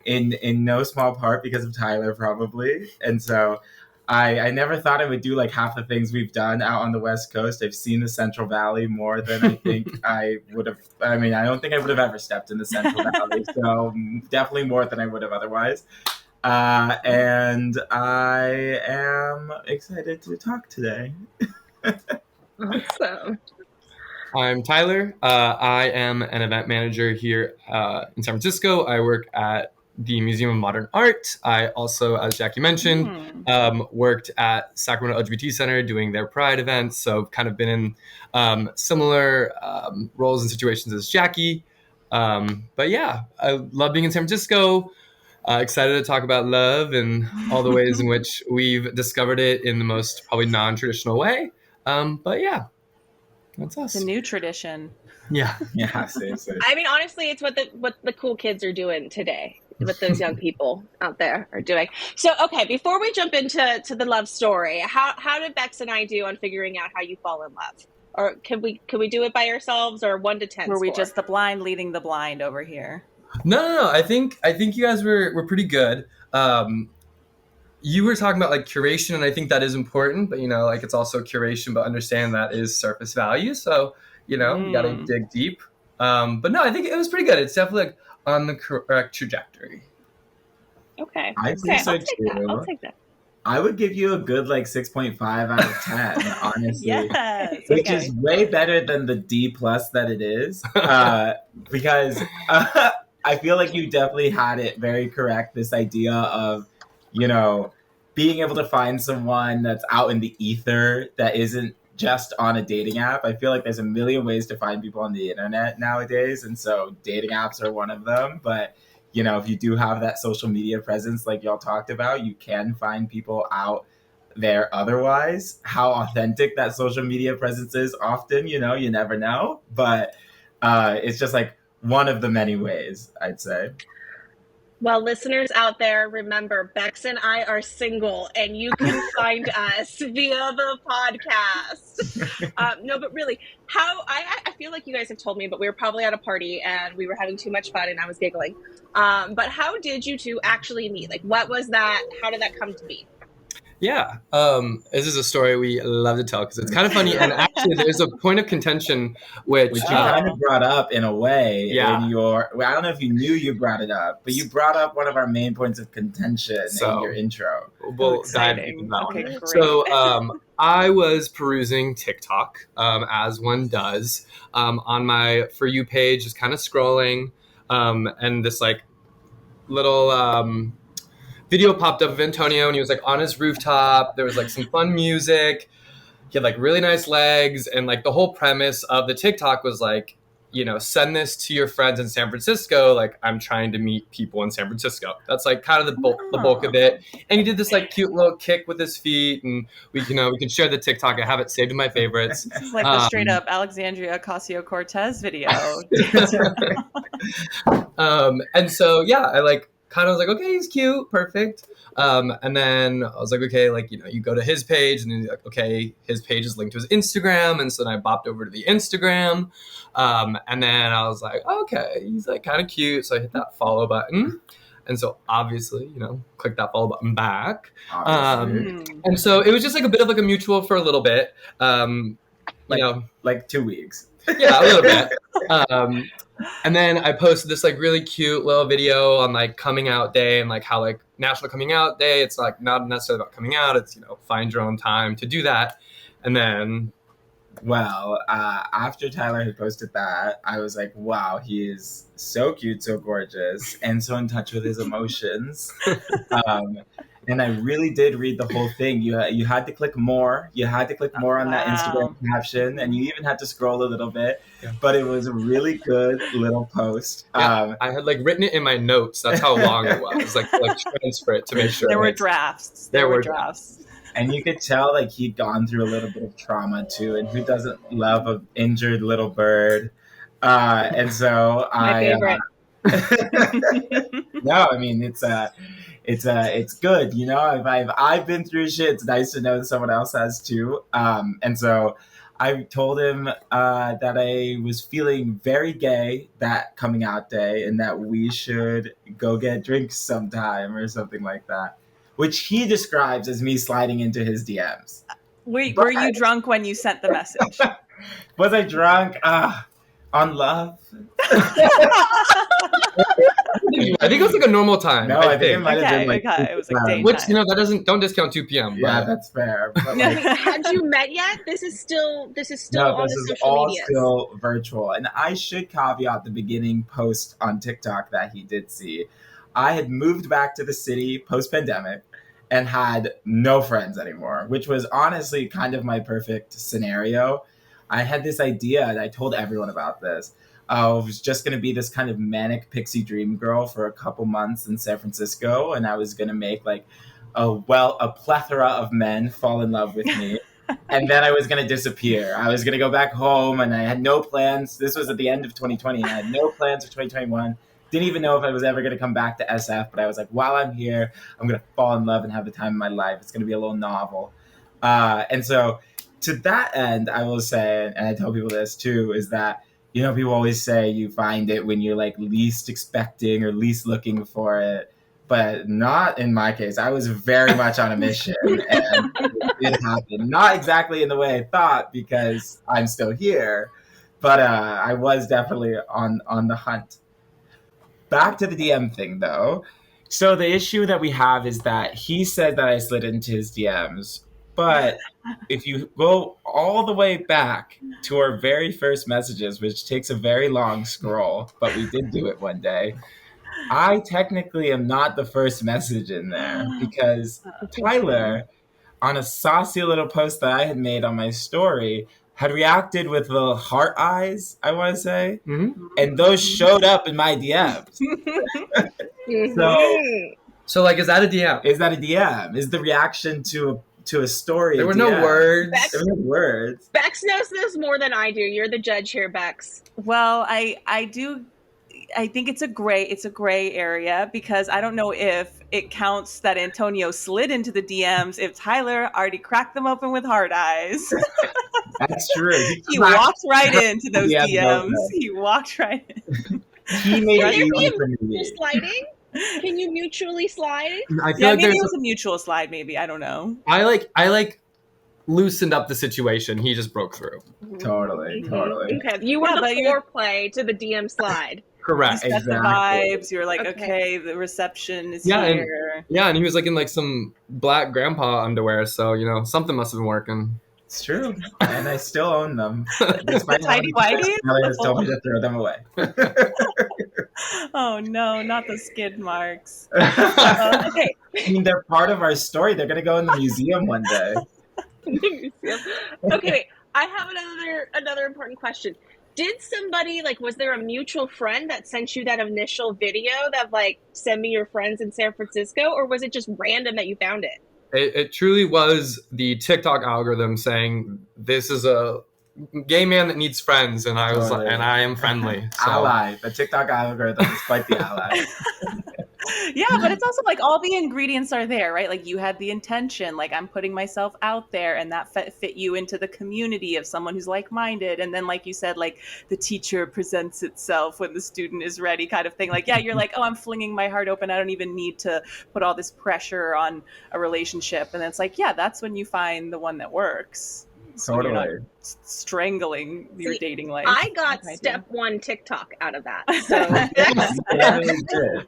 in no small part because of Tyler, probably. And so I never thought I would do like half the things we've done out on the West Coast. I've seen the Central Valley more than I think I would have. I mean, I don't think I would have ever stepped in the Central Valley. So definitely more than I would have otherwise. And I am excited to talk today. Awesome. I'm Tyler. I am an event manager here in San Francisco. I work at the Museum of Modern Art. I also, as Jackie mentioned, worked at Sacramento LGBT Center doing their Pride events. So kind of been in similar roles and situations as Jackie. But yeah, I love being in San Francisco. Excited to talk about love and all the ways in which we've discovered it in the most probably non-traditional way. But yeah, that's us. It's a new tradition. Yeah. Yeah, seriously. I mean, honestly, it's what the cool kids are doing today. What those young people out there are doing. So, okay, before we jump into the love story, how did Bex and I do on figuring out how you fall in love? Or can we do it by ourselves, or 1 to 10? Were we score? just the blind leading the blind over here? No. I think you guys were pretty good. You were talking about like curation, and I think that is important. But like it's also curation, but understand that is surface value. So you got to dig deep. But no, I think it was pretty good. It's definitely like on the correct trajectory. Okay. I think so I'll take that. too. I'll take that. I would give you a good like 6.5 out of 10, honestly. Yes. Which Okay. is way better than the D plus that it is. Because I feel like you definitely had it very correct. This idea of, being able to find someone that's out in the ether that isn't just on a dating app. I feel like there's a million ways to find people on the internet nowadays. And so dating apps are one of them. But if you do have that social media presence like y'all talked about, you can find people out there otherwise. How authentic that social media presence is often, you never know. But it's just like one of the many ways, I'd say. Well, listeners out there, remember, Bex and I are single, and you can find us via the podcast. No, but really, I feel like you guys have told me, but we were probably at a party and we were having too much fun and I was giggling. But how did you two actually meet? Like, what was that? How did that come to be? Yeah, this is a story we love to tell because it's kind of funny. And actually, there's a point of contention which you kind of brought up in a way Yeah. in your. Well, I don't know if you knew you brought it up, but you brought up one of our main points of contention in your intro. we'll dive into that Okay, one. great. So I was perusing TikTok, as one does, on my For You page, just kind of scrolling, and this like little video popped up of Antonio, and he was like on his rooftop. There was like some fun music. He had like really nice legs, and like the whole premise of the TikTok was like, send this to your friends in San Francisco. Like, I'm trying to meet people in San Francisco. That's like kind of the bulk of it. And he did this like cute little kick with his feet, and we can share the TikTok. I have it saved in my favorites. This is like the straight up Alexandria Ocasio-Cortez video. And so yeah, I like kind of was like, okay, he's cute, perfect. And then I was like, okay, like, you go to his page, and then like, okay, his page is linked to his Instagram. And so then I bopped over to the Instagram. And then I was like, okay, he's like kind of cute. So I hit that follow button. And so obviously, click that follow button back. Obviously. And so it was just like a bit of like a mutual for a little bit. Like 2 weeks. Yeah, a little bit. And then I posted this like really cute little video on like coming out day and like how like National Coming Out Day, it's like not necessarily about coming out, it's find your own time to do that. And then well, after Tyler had posted that, I was like, wow, he is so cute, so gorgeous, and so in touch with his emotions. And I really did read the whole thing. You had to click more. You had to click more on that Instagram caption, and you even had to scroll a little bit. Yeah. But it was a really good little post. Yeah, I had like written it in my notes. That's how long it was. Like transfer it to make sure. There were drafts. There were drafts. And you could tell like he'd gone through a little bit of trauma too. And who doesn't love an injured little bird? And so my favorite. No, I mean it's good, If I've been through shit, it's nice to know that someone else has too. And so I told him that I was feeling very gay that coming out day, and that we should go get drinks sometime or something like that, which he describes as me sliding into his DMs. Were you drunk when you sent the message? Was I drunk? On love? I think it was like a normal time. No, I think it might have been like it was like daytime. Which don't discount 2 p.m. Yeah, that's fair. But had you met yet? This is still on the social media. Still virtual. And I should caveat the beginning post on TikTok that he did see. I had moved back to the city post-pandemic and had no friends anymore, which was honestly kind of my perfect scenario. I had this idea, and I told everyone about this. I was just going to be this kind of manic pixie dream girl for a couple months in San Francisco, and I was going to make like a plethora of men fall in love with me. And then I was going to disappear. I was going to go back home, and I had no plans. This was at the end of 2020. I had no plans for 2021. Didn't even know if I was ever going to come back to SF, but I was like, while I'm here, I'm going to fall in love and have the time of my life. It's going to be a little novel. And so to that end, I will say, and I tell people this too, is that, people always say you find it when you're like least expecting or least looking for it, but not in my case. I was very much on a mission, and it happened. Not exactly in the way I thought, because I'm still here, but I was definitely on the hunt. Back to the DM thing, though. So the issue that we have is that he said that I slid into his DMs, but if you go all the way back to our very first messages, which takes a very long scroll, but we did do it one day, I technically am not the first message in there, because Tyler, on a saucy little post that I had made on my story, had reacted with little heart eyes, I want to say, and those showed up in my DMs. So like, is that a DM? Is that a DM? Is the reaction to a story? There were no words. There were no words. Bex knows this more than I do. You're the judge here, Bex. Well, I do. I think it's a gray area, because I don't know if it counts that Antonio slid into the DMs if Tyler already cracked them open with hard eyes. That's true. He walked right into those DMs. He walked right in. He made Can it there easy for me. be sliding? Can you mutually slide? I feel like maybe it was a mutual slide. Maybe, I don't know. I loosened up the situation. He just broke through. Totally. Okay, you were the foreplay to the DM slide. Correct. You set the vibes. You're like, okay, the reception is here. And he was like in like some black grandpa underwear, so something must have been working. It's true, and I still own them. Tidy whities? Tyler has told me to throw them away. Oh no, not the skid marks. Okay. I mean, they're part of our story. They're going to go in the museum one day. Okay, wait. I have another important question. Did somebody, was there a mutual friend that sent you that initial video that, send me your friends in San Francisco, or was it just random that you found it? It truly was the TikTok algorithm saying, this is a gay man that needs friends, and I was like, and I am friendly. So. Ally. The TikTok algorithm is quite the ally. Yeah, but it's also like all the ingredients are there, right? Like you had the intention, like I'm putting myself out there, and that fit you into the community of someone who's like-minded. And then, like you said, like the teacher presents itself when the student is ready, kind of thing. Like, yeah, you're like, oh, I'm flinging my heart open. I don't even need to put all this pressure on a relationship. And it's like, yeah, that's when you find the one that works. So you're not Totally. strangling your See, dating life. I got like I step do. one TikTok out of that. So Yeah, you definitely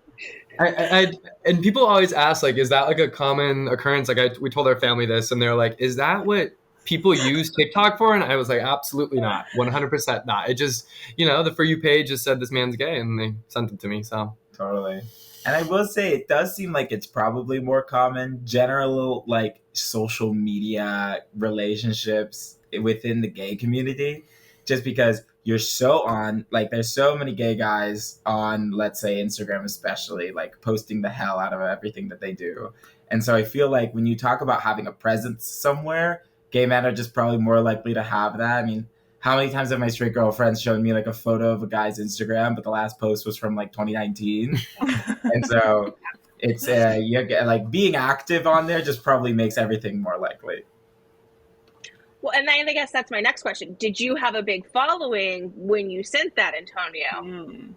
did. And people always ask, like, is that like a common occurrence? Like, we told our family this, and they're like, is that what people use TikTok for? And I was like, absolutely not, 100% not. It just, the For You page just said this man's gay, and they sent it to me. So Totally. And I will say it does seem like it's probably more common general like social media relationships within the gay community just because you're so on like there's so many gay guys on let's say Instagram especially like posting the hell out of everything that they do. And so I feel like when you talk about having a presence somewhere, gay men are just probably more likely to have that. I mean, how many times have my straight girlfriends shown me like a photo of a guy's Instagram, but the last post was from like 2019, and so it's you get, like being active on there just probably makes everything more likely. well, and I guess that's my next question. Did you have a big following when you sent that, Antonio?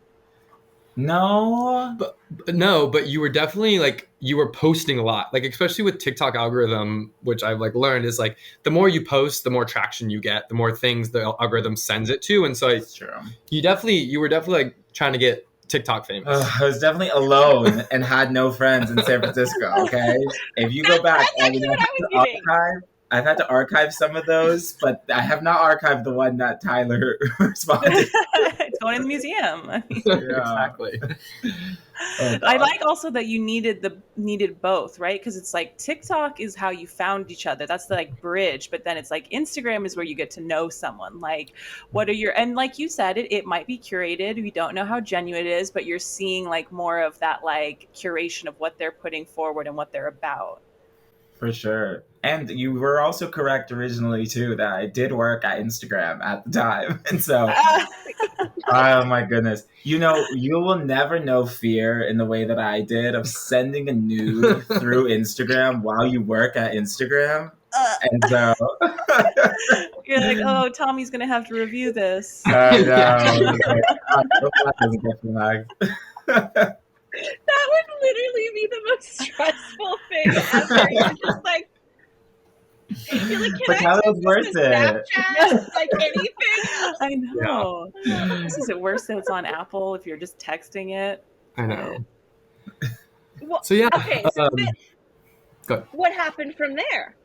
No, but you were definitely like you were posting a lot, like especially with TikTok algorithm, which I've like learned is like the more you post, the more traction you get, the more things the algorithm sends it to, and so that's true. you were definitely like trying to get TikTok famous. I was definitely alone and had no friends in San Francisco. Okay, if you go back, That's actually what I was getting. I've had to archive some of those, but I have not archived the one that Tyler responded. It's going in the museum. Exactly. Oh, I God. like also that you needed both, right? Because it's like TikTok is how you found each other. That's the like bridge, but then it's like Instagram is where you get to know someone. Like, what are your and like you said, it might be curated. We don't know how genuine it is, but you're seeing like more of that like curation of what they're putting forward and what they're about. For sure. And you were also correct originally too that I did work at Instagram at the time. And so oh my goodness. You know, you will never know fear in the way that I did of sending a nude through Instagram while you work at Instagram. And so You're like, oh, Tommy's gonna have to review this. I know. Like, I hope that doesn't get flagged. That would literally be the most stressful thing ever. You're just like, you're like, can But I how send was this worth to it? Snapchat? Like anything else? I know. Is it worse that it's on Apple if you're just texting it? I know. Well, So yeah. okay, so then, go ahead. what happened from there?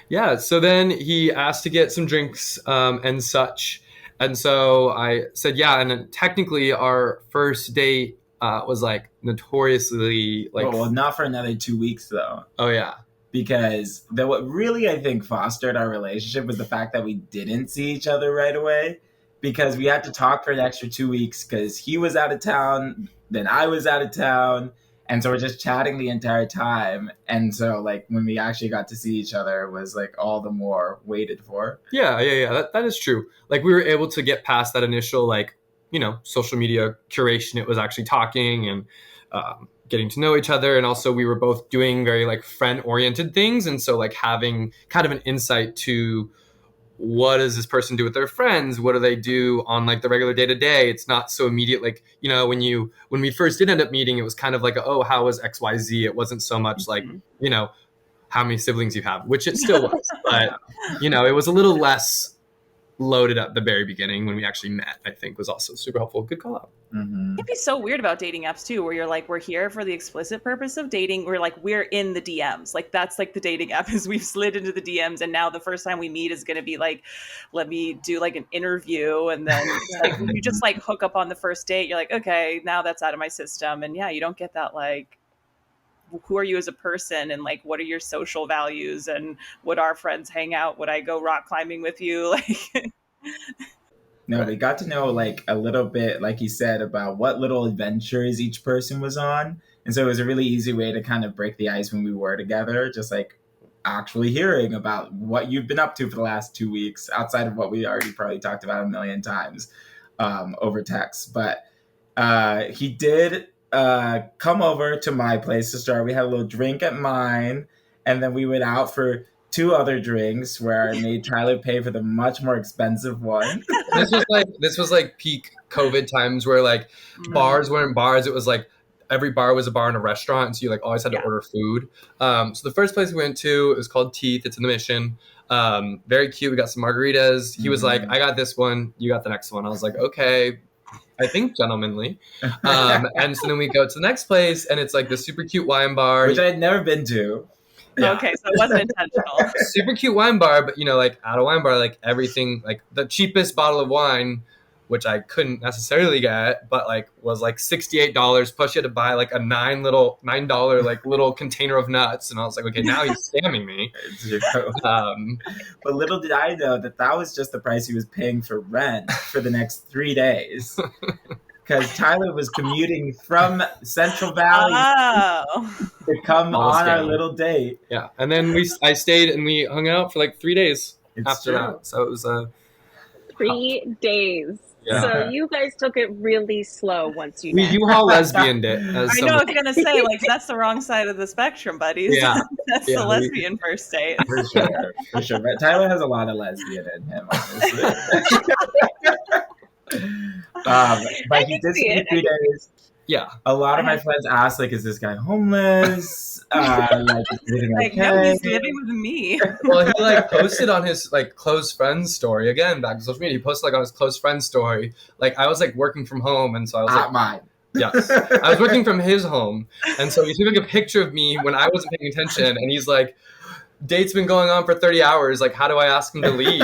Yeah, so then he asked to get some drinks and such. And so I said, yeah. And then technically, our first date was like notoriously like, Well, not for another 2 weeks though. oh, yeah. Because what really I think fostered our relationship was the fact that we didn't see each other right away because we had to talk for an extra 2 weeks because he was out of town, then I was out of town, and so we're just chatting the entire time. And so like when we actually got to see each other it was like all the more waited for. Yeah. That is true. Like we were able to get past that initial like, social media curation. It was actually talking and getting to know each other, and also we were both doing very like friend oriented things, and so like having kind of an insight to what does this person do with their friends, what do they do on like the regular day to day. It's not so immediate, like when we first did end up meeting, it was kind of like oh, how was XYZ. It wasn't so much like how many siblings you have, which it still was, but it was a little less loaded at the very beginning. When we actually met, I think was also super helpful. Good call out. Mm-hmm. It'd be so weird about dating apps too, where you're like, we're here for the explicit purpose of dating. We're like, we're in the DMs. Like that's like the dating app is we've slid into the DMs, and now the first time we meet is going to be like, let me do like an interview, and then like when you just like hook up on the first date, you're like, okay, now that's out of my system, and yeah, you don't get that like, who are you as a person, and like, what are your social values, and would our friends hang out? Would I go rock climbing with you? Like. No, we got to know like a little bit, like you said, about what little adventures each person was on. And so it was a really easy way to kind of break the ice when we were together, just like actually hearing about what you've been up to for the last 2 weeks, outside of what we already probably talked about a million times over text. But he did come over to my place to start. We had a little drink at mine, and then we went out for two other drinks where I made Tyler pay for the much more expensive one. This was like peak COVID times where like bars weren't bars. It was like every bar was a bar and a restaurant, so you like always had to order food. So the first place we went to, it was called Teeth. It's in the Mission. Very cute. We got some margaritas. He was like, "I got this one. You got the next one." I was like, "Okay." I think gentlemanly. And so then we go to the next place, and it's like the super cute wine bar. Which I had never been to. Yeah. Okay, so it wasn't intentional. Super cute wine bar, but like at a wine bar, like everything, like the cheapest bottle of wine, which I couldn't necessarily get, but like was like $68. Plus, you had to buy like a $9 like little container of nuts, and I was like, okay, now he's scamming me. But little did I know that was just the price he was paying for rent for the next 3 days. Because Tyler was commuting from Central Valley to come on our little date. Yeah, and then I stayed and we hung out for like 3 days after true. that. So it was 3 days. Yeah. So you guys took it really slow once you we met. U-Haul lesbianed it. I know, I was gonna say, like, that's the wrong side of the spectrum, buddies. Yeah. That's the lesbian first date. For sure. But Tyler has a lot of lesbian in him, obviously. But he did spend 3 days. Yeah. A lot of my friends asked, like, is this guy homeless? Like, is he living like, okay? no, he's living with me. Well, he like posted on his like close friends story, again, back to social media. He posted like on his close friends story. Like, I was like working from home, and so I was like, mine. Yes. I was working from his home. And so he took like a picture of me when I wasn't paying attention, and he's like, date's been going on for 30 hours. Like, how do I ask him to leave?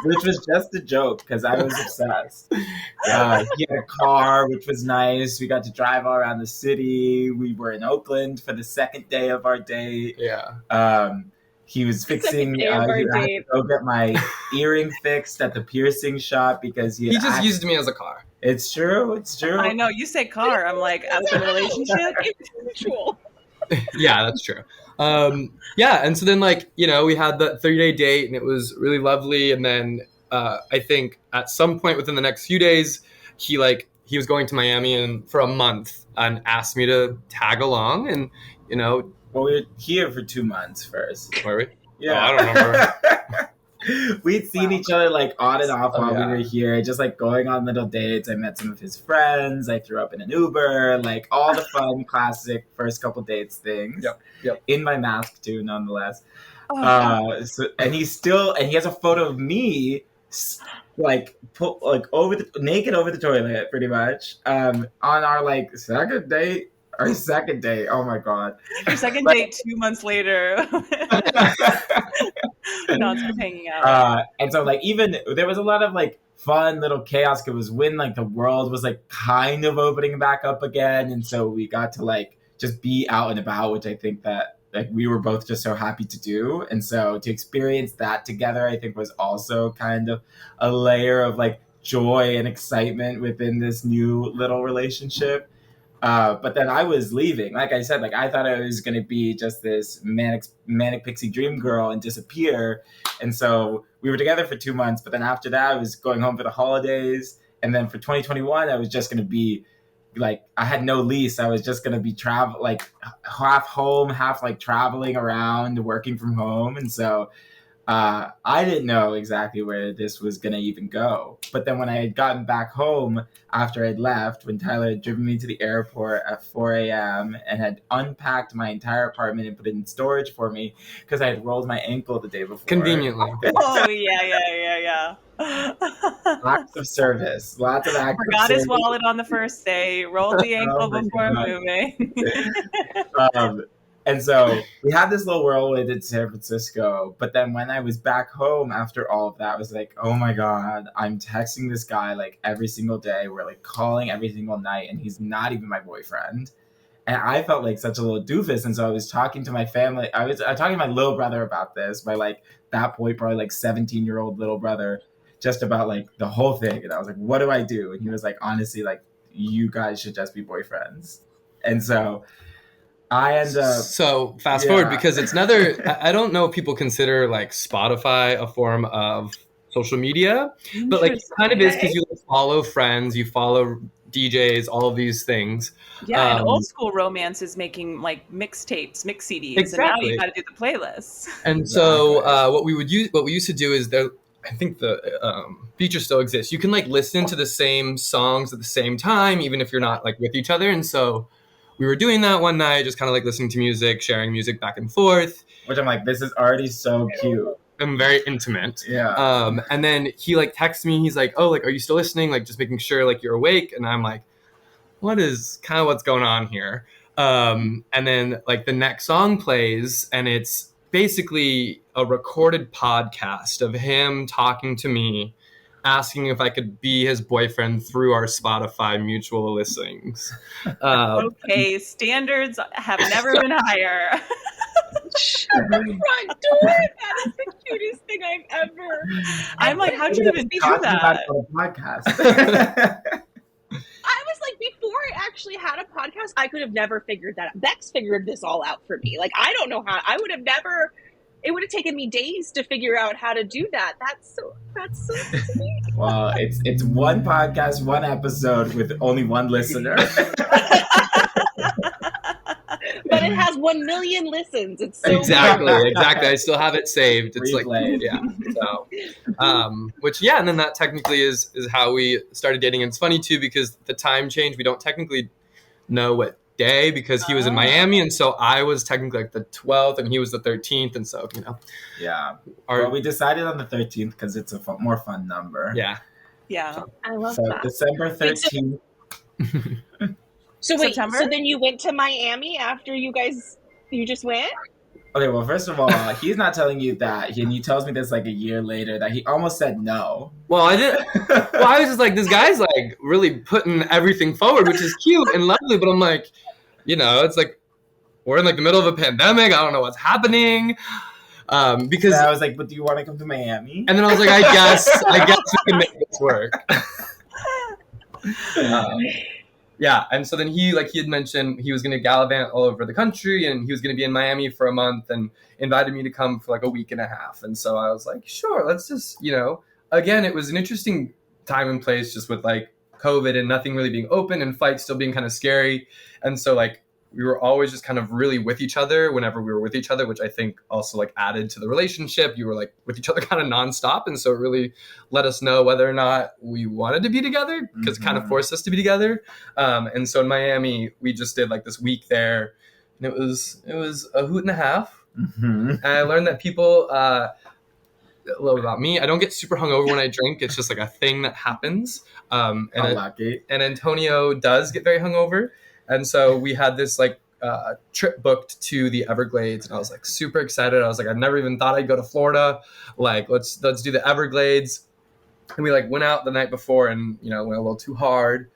Which was just a joke because I was obsessed. He had a car, which was nice. We got to drive all around the city. We were in Oakland for the second day of our date. Yeah. He was fixing. He had to go get my earring fixed at the piercing shop because he just used me as a car. It's true. It's true. I know. You say car. I'm like, as a relationship. Yeah, that's true. Yeah, and so then like, we had the 30-day date, and it was really lovely. And then I think at some point within the next few days, he was going to Miami and for a month and asked me to tag along. And well, we were here for 2 months first. Were we? Yeah. Oh, I don't remember. We'd seen each other like on and off while we were here, just like going on little dates. I met some of his friends. I threw up in an Uber, like all the fun, classic first couple dates things. Yep. In my mask too, nonetheless. And he has a photo of me, like naked over the toilet, pretty much, on our like second date. Our second date. Oh my god. Your second date 2 months later. Not hanging out. And so like even there was a lot of like fun little chaos. It was when like the world was like kind of opening back up again, and so we got to like just be out and about, which I think that like we were both just so happy to do. And so to experience that together, I think was also kind of a layer of like joy and excitement within this new little relationship. But then I was leaving. Like I said, like I thought I was going to be just this manic pixie dream girl and disappear. And so we were together for 2 months. But then after that, I was going home for the holidays. And then for 2021, I was just going to be like, I had no lease. I was just going to be like half home, half like traveling around, working from home. And so I didn't know exactly where this was going to even go. But then when I had gotten back home after I'd left, when Tyler had driven me to the airport at 4 a.m. and had unpacked my entire apartment and put it in storage for me because I had rolled my ankle the day before. Conveniently. Oh, yeah. Acts of service. Lots of acts Forgot of his service. wallet on the first day, rolled the ankle before moving. And so we had this little whirlwind in San Francisco. But then when I was back home after all of that, I was like, oh my God, I'm texting this guy like every single day. We're like calling every single night, and he's not even my boyfriend. And I felt like such a little doofus. And so I was talking to my family. I was talking to my little brother about this, my like that point, probably like 17-year-old little brother, just about like the whole thing. And I was like, what do I do? And he was like, honestly, like you guys should just be boyfriends. And so I end up. So fast forward, because it's another. I don't know if people consider like Spotify a form of social media, but like it kind of is, because you follow friends, you follow DJs, all of these things. Yeah, and old school romance is making like mixtapes, mix CDs, and now you got to do the playlists. And so what we used to do is there. I think the feature still exists. You can like listen to the same songs at the same time, even if you're not like with each other. And so we were doing that one night, just kind of like listening to music, sharing music back and forth. Which I'm like, this is already so cute. I'm very intimate. Yeah. And then he like texts me. He's like, "Oh, like, are you still listening? Like, just making sure like you're awake." And I'm like, what's going on here? And then like the next song plays, and it's basically a recorded podcast of him talking to me, asking if I could be his boyfriend through our Spotify mutual listings. Okay, standards have never been higher. Shut the front door. That is the cutest thing I've ever. I'm like, how'd you even do that? Podcast. I was like, before I actually had a podcast, I could have never figured that out. Bex figured this all out for me. Like, I don't know how. I would have never. It would have taken me days to figure out how to do that. That's so sweet. Well, it's one podcast, one episode with only one listener. But it has 1 million listens. It's so exactly. weird. I still have it saved. It's Replayed. like, yeah. So, which, yeah, and then that technically is how we started dating. And it's funny too, because the time change, we don't technically know what day, because he was in Miami, and so I was technically like the 12th and he was the 13th, and so, you know. Yeah. Well, we decided on the 13th because it's a more fun number. Yeah. Yeah. I love So that. December 13th. So wait, September? so then you went to Miami after you just went? Okay, well, first of all, he's not telling you that, and he tells me this like a year later that he almost said no. Well, I did. Well, I was just like, this guy's like really putting everything forward, which is cute and lovely. But I'm like, you know, it's like we're in like the middle of a pandemic. I don't know what's happening. Because I was like, but do you want to come to Miami? And then I was like, I guess we can make this work. Yeah, and so then he had mentioned he was going to gallivant all over the country, and he was going to be in Miami for a month, and invited me to come for like a week and a half. And so I was like, sure, let's just, you know, again, it was an interesting time and place, just with like COVID and nothing really being open and flights still being kind of scary. And so like we were always just kind of really with each other whenever we were with each other, which I think also like added to the relationship. You were like with each other kind of nonstop. And so it really let us know whether or not we wanted to be together, because it kind of forced us to be together. And so in Miami, we just did like this week there, and it was a hoot and a half. Mm-hmm. And I learned that people, a little about me, I don't get super hungover when I drink. It's just like a thing that happens. And Antonio does get very hungover. And so we had this like trip booked to the Everglades, and I was like super excited. I was like, I've never even thought I'd go to Florida. Like, let's do the Everglades. And we like went out the night before, and you know, went a little too hard.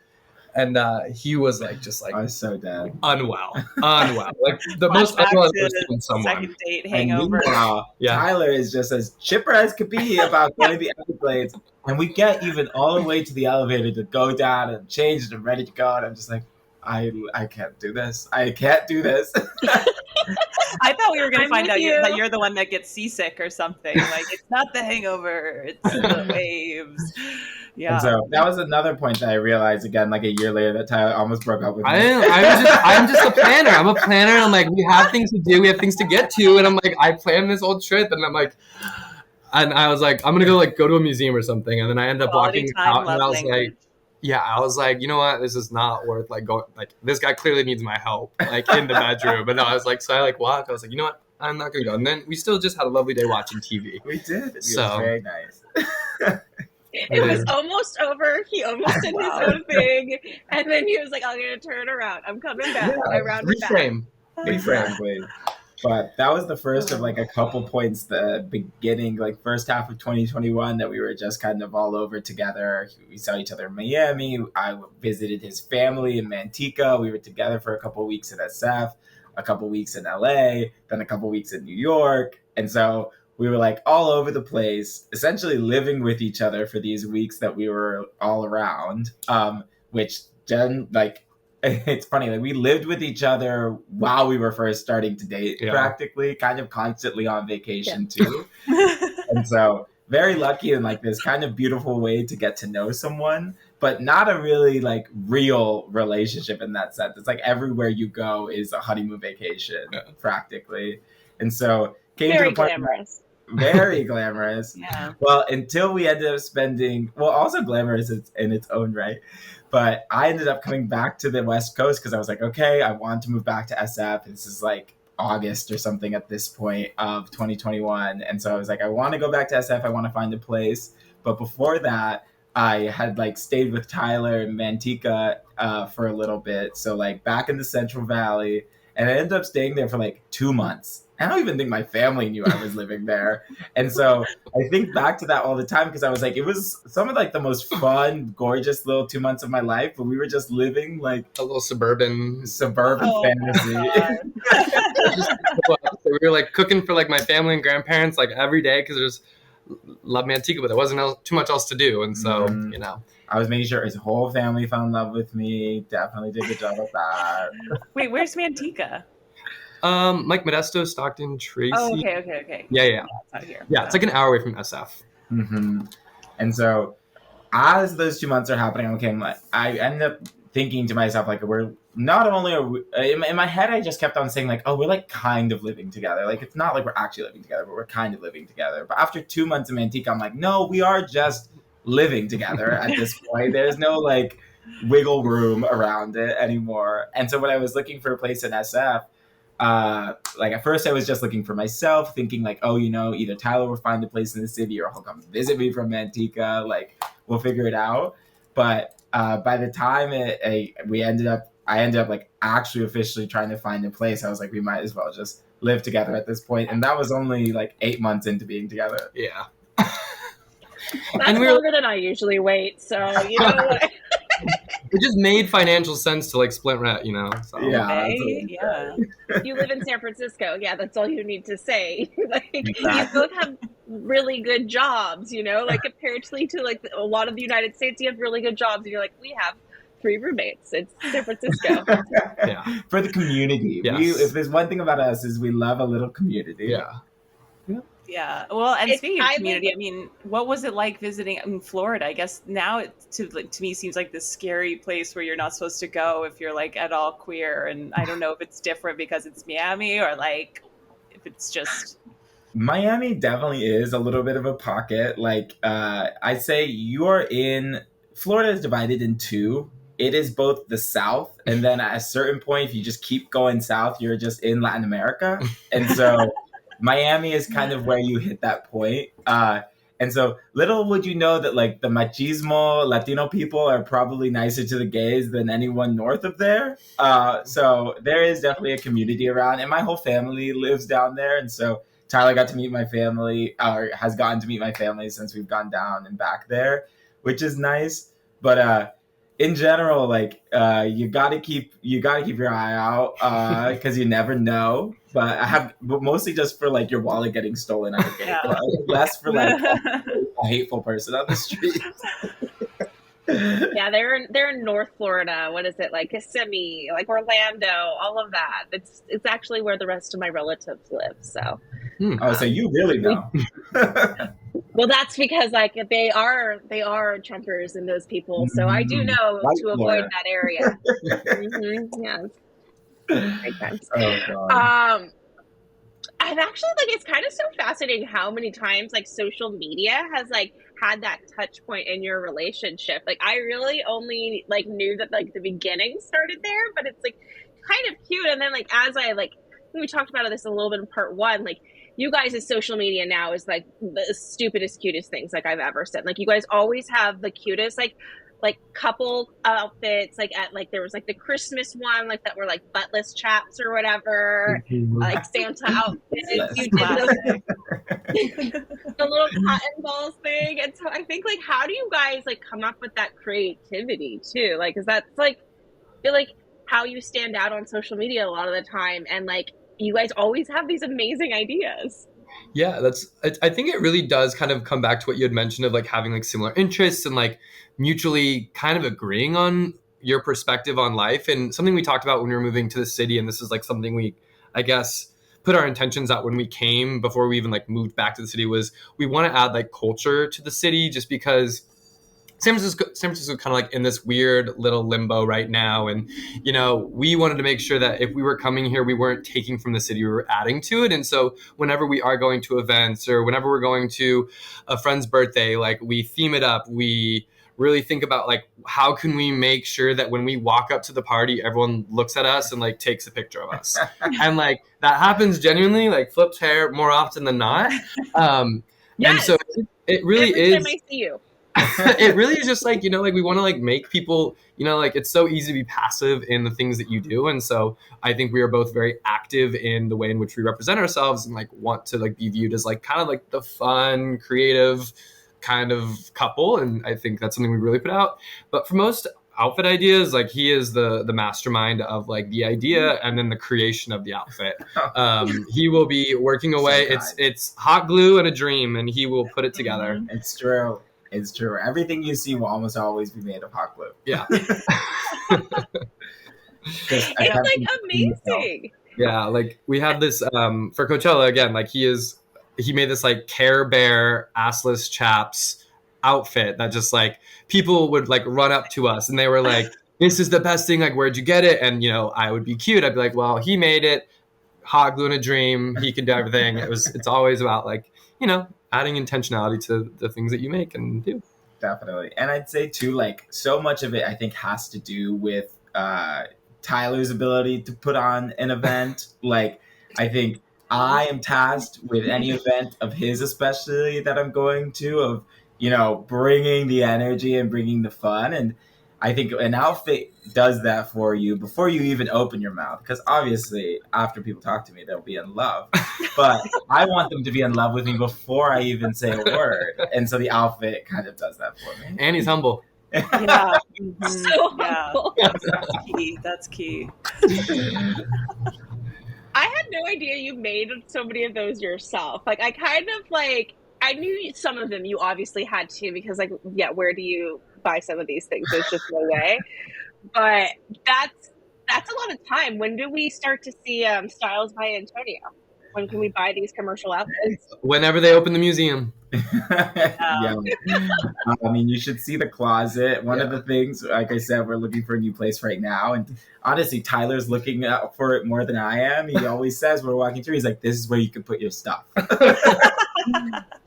And he was like, just like, I was so dead. Unwell, like the most unwell I've ever seen someone. Second date hangover. And meanwhile, Tyler is just as chipper as could be about going to the Everglades, and we get even all the way to the elevator to go down and change and ready to go, and I'm just like, I can't do this. I can't do this. I thought we were going to find out with that you're the one that gets seasick or something. Like, it's not the hangover, it's the waves. Yeah. And so that was another point that I realized again, like a year later, that Tyler almost broke up with me. I'm just a planner. I'm a planner. I'm like, we have things to do. We have things to get to. And I'm like, I planned this whole trip, and I'm like, and I was like, I'm going to go to a museum or something. And then I ended up Quality walking time, out, and I was language. like, yeah, I was like, you know what? This is not worth like going. Like, this guy clearly needs my help, like in the bedroom. But no, I was like, so I like walked. I was like, you know what? I'm not gonna go. And then we still just had a lovely day watching TV. We did. It So- was very nice. It was almost over. He almost did his own thing. And then he was like, I'm going to turn around. I'm coming back. I rounded back. Reframe. Exactly. But that was the first of like a couple points, the beginning, like first half of 2021, that we were just kind of all over together. We saw each other in Miami. I visited his family in Manteca. We were together for a couple weeks at SF, a couple weeks in LA, then a couple weeks in New York. And so we were like all over the place, essentially living with each other for these weeks that we were all around, which Jen, like, it's funny, like we lived with each other while we were first starting to date, practically, kind of constantly on vacation too. And so very lucky in like this kind of beautiful way to get to know someone. but not a really like real relationship in that sense. It's like everywhere you go is a honeymoon vacation practically. And so came to Very the point glamorous. very glamorous. Yeah. Well, until we ended up spending, well, also glamorous in its own right. But I ended up coming back to the West Coast because I was like, okay, I want to move back to SF. This is like August or something at this point of 2021. And so I was like, I want to go back to SF. I want to find a place. But before that, I had like stayed with Tyler in Manteca for a little bit. So like back in the Central Valley. And I ended up staying there for like 2 months. I don't even think my family knew I was living there. And so I think back to that all the time because I was like, it was some of like the most fun, gorgeous little 2 months of my life, but we were just living like A little suburban. fantasy. So we were like cooking for like my family and grandparents like every day because there's love Manteca, but there wasn't too much else to do. And so, you know. I was making sure his whole family fell in love with me. Definitely did a good job of that. Wait, where's Manteca? Mike Modesto, Stockton, Tracy. Oh, okay. Yeah. It's out here. Yeah, it's like an hour away from SF. Mm-hmm. And so as those 2 months are happening, okay, I ended up thinking to myself, like, we're not only are we, in my head, I just kept on saying, like, oh, we're like kind of living together. Like, it's not like we're actually living together, but we're kind of living together. But after 2 months in Manteca, I'm like, no, we are just living together at this point. There's no like wiggle room around it anymore. And so when I was looking for a place in SF, like at first I was just looking for myself, thinking like, oh, you know, either Tyler will find a place in the city or he'll come visit me from Manteca. Like we'll figure it out. But by the time I ended up like actually officially trying to find a place, I was like, we might as well just live together at this point. And that was only like 8 months into being together. Yeah. That's longer than I usually wait. So, you know what? It just made financial sense to like split rent, you know? So. Yeah. Yeah. You live in San Francisco. Yeah, that's all you need to say. Like, Exactly. you both have really good jobs, you know, like comparatively to like a lot of the United States, you have really good jobs. And you're like, we have 3 roommates. It's San Francisco. Yeah. For the community. Yes. If there's one thing about us is we love a little community. Yeah. Yeah. Well, and speaking of I community, I mean, what was it like visiting in Florida? I guess now it to me seems like this scary place where you're not supposed to go if you're like at all queer. And I don't know if it's different because it's Miami or like if it's just. Miami definitely is a little bit of a pocket. Like I'd say Florida is divided in two. It is both the South, and then at a certain point, if you just keep going south, you're just in Latin America. And so Miami is kind of where you hit that point. And so little would you know that like the machismo Latino people are probably nicer to the gays than anyone north of there. So there is definitely a community around, and my whole family lives down there. And so Tyler got to meet my family, or has gotten to meet my family since we've gone down and back there, which is nice. But in general, like you gotta keep your eye out because you never know. But mostly just for like your wallet getting stolen at a gate club, less for like a hateful person on the street. Yeah, they're in North Florida. What is it, like Kissimmee, like Orlando, all of that. It's actually where the rest of my relatives live. So. Oh, so you really know? Well, that's because like they are Trumpers and those people. So I do know White to avoid Florida. that area. Yes. Great times. Oh, God. I've actually like it's kind of so fascinating how many times like social media has like had that touch point in your relationship. Like I really only like knew that like the beginning started there, but it's like kind of cute. And then like as I like we talked about this a little bit in part 1, like you guys' social media now is like the stupidest, cutest things like I've ever said. Like you guys always have the cutest like couple outfits. Like at like there was like the Christmas one like that were like buttless chaps or whatever. Like Santa outfits. You did the little cotton balls thing. And so I think like how do you guys like come up with that creativity too? Like is that's like I feel like how you stand out on social media a lot of the time, and like you guys always have these amazing ideas. Yeah, I think it really does kind of come back to what you had mentioned of like having like similar interests and like mutually kind of agreeing on your perspective on life. And something we talked about when we were moving to the city, and this is like something we, I guess, put our intentions out when we came before we even like moved back to the city, was we want to add like culture to the city, just because San Francisco kind of like in this weird little limbo right now. And, you know, we wanted to make sure that if we were coming here, we weren't taking from the city, we were adding to it. And so whenever we are going to events or whenever we're going to a friend's birthday, like we theme it up, we really think about like, how can we make sure that when we walk up to the party, everyone looks at us and like takes a picture of us. And like, that happens genuinely, like Flip's hair more often than not. And so it really Every is. time I see you. It really is just like, you know, like we want to like make people, you know, like it's so easy to be passive in the things that you do. And so I think we are both very active in the way in which we represent ourselves and like want to like be viewed as like kind of like the fun, creative kind of couple. And I think that's something we really put out. But for most outfit ideas, like he is the mastermind of like the idea and then the creation of the outfit. He will be working away. It's hot glue and a dream, and he will put it together. It's true. It's true. Everything you see will almost always be made of hot glue. Yeah. It's like amazing. Yeah, like we have this for Coachella again, like he made this like Care Bear assless chaps outfit that just like people would like run up to us and they were like, this is the best thing, like where'd you get it? And you know, I would be cute, I'd be like, well, he made it, hot glue in a dream, he can do everything. It's always about like, you know, adding intentionality to the things that you make and do. Definitely. And I'd say too, like so much of it I think has to do with Tyler's ability to put on an event. Like I think I am tasked with any event of his, especially that I'm going to, of, you know, bringing the energy and bringing the fun. And I think an outfit does that for you before you even open your mouth. Because obviously, after people talk to me, they'll be in love. But I want them to be in love with me before I even say a word. And so the outfit kind of does that for me. And he's humble. Yeah. Mm-hmm. So humble. That's key. I had no idea you made so many of those yourself. Like I kind of like, I knew some of them you obviously had to, because like, yeah, where do you buy some of these things? There's just no way. But that's a lot of time. When do we start to see Styles by Antonio? When can we buy these commercial outfits? Whenever they open the museum. Yeah. I mean, you should see the closet. One of the things, like I said, we're looking for a new place right now. And honestly, Tyler's looking out for it more than I am. He always says, we're walking through, he's like, this is where you can put your stuff.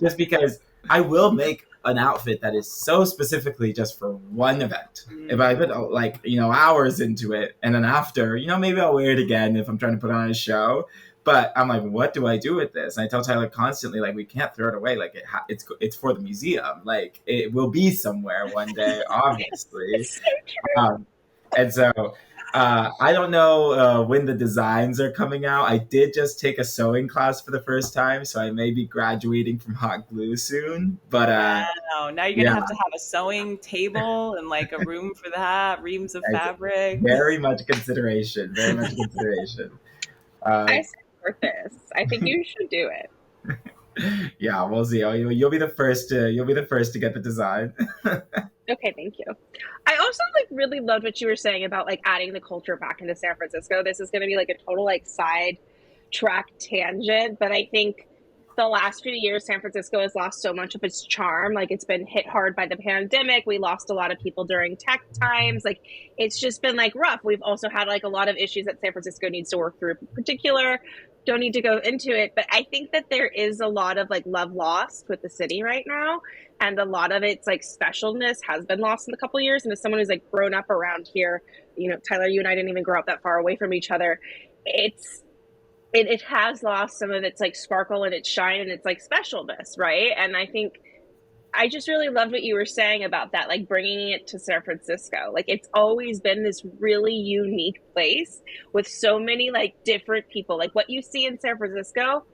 Just because I will make an outfit that is so specifically just for one event. If I put like, you know, hours into it, and then after, you know, maybe I'll wear it again if I'm trying to put on a show. But I'm like, what do I do with this? And I tell Tyler constantly, like, we can't throw it away. Like, it's for the museum. Like, it will be somewhere one day, obviously. And so I don't know when the designs are coming out. I did just take a sewing class for the first time, so I may be graduating from hot glue soon. But now you're gonna have to have a sewing table and like a room for that, reams of fabric. Very much consideration. Very much consideration. I support this. I think you should do it. Yeah, we'll see. You'll be the first to get the design. Okay, thank you. I also like really loved what you were saying about like adding the culture back into San Francisco. This is going to be like a total like side track tangent, but I think the last few years San Francisco has lost so much of its charm. Like it's been hit hard by the pandemic. We lost a lot of people during tech times. Like it's just been like rough. We've also had like a lot of issues that San Francisco needs to work through in particular. Don't need to go into it, but I think that there is a lot of like love lost with the city right now, and a lot of its like specialness has been lost in a couple of years. And as someone who's like grown up around here, you know, Tyler, you and I didn't even grow up that far away from each other. It has lost some of its like sparkle and its shine and its like specialness, right? And I think I just really loved what you were saying about that, like bringing it to San Francisco. Like it's always been this really unique place with so many like different people. Like what you see in San Francisco,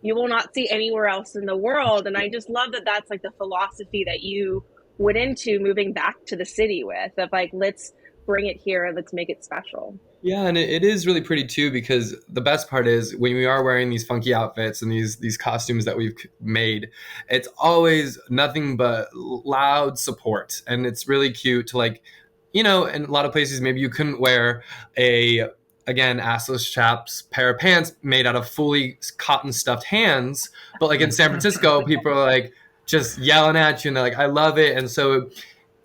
you will not see anywhere else in the world. And I just love that that's like the philosophy that you went into moving back to the city with, of like, let's bring it here and let's make it special. Yeah, and it is really pretty too, because the best part is when we are wearing these funky outfits and these costumes that we've made, it's always nothing but loud support. And it's really cute to like, you know, in a lot of places, maybe you couldn't wear again, assless chaps pair of pants made out of fully cotton stuffed hands. But like in San Francisco, people are like just yelling at you and they're like, I love it. And so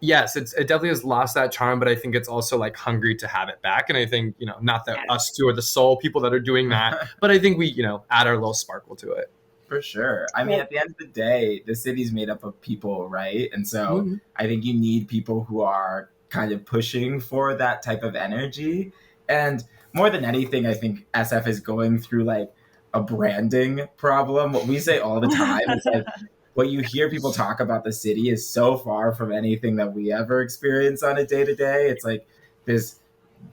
yes, it definitely has lost that charm, but I think it's also like hungry to have it back. And I think, not that us two are the sole people that are doing that, but I think we, add our little sparkle to it. For sure. I mean, at the end of the day, the city's made up of people, right? And so I think you need people who are kind of pushing for that type of energy. And more than anything, I think SF is going through like a branding problem. What we say all the time is like, what you hear people talk about the city is so far from anything that we ever experience on a day to day. It's like this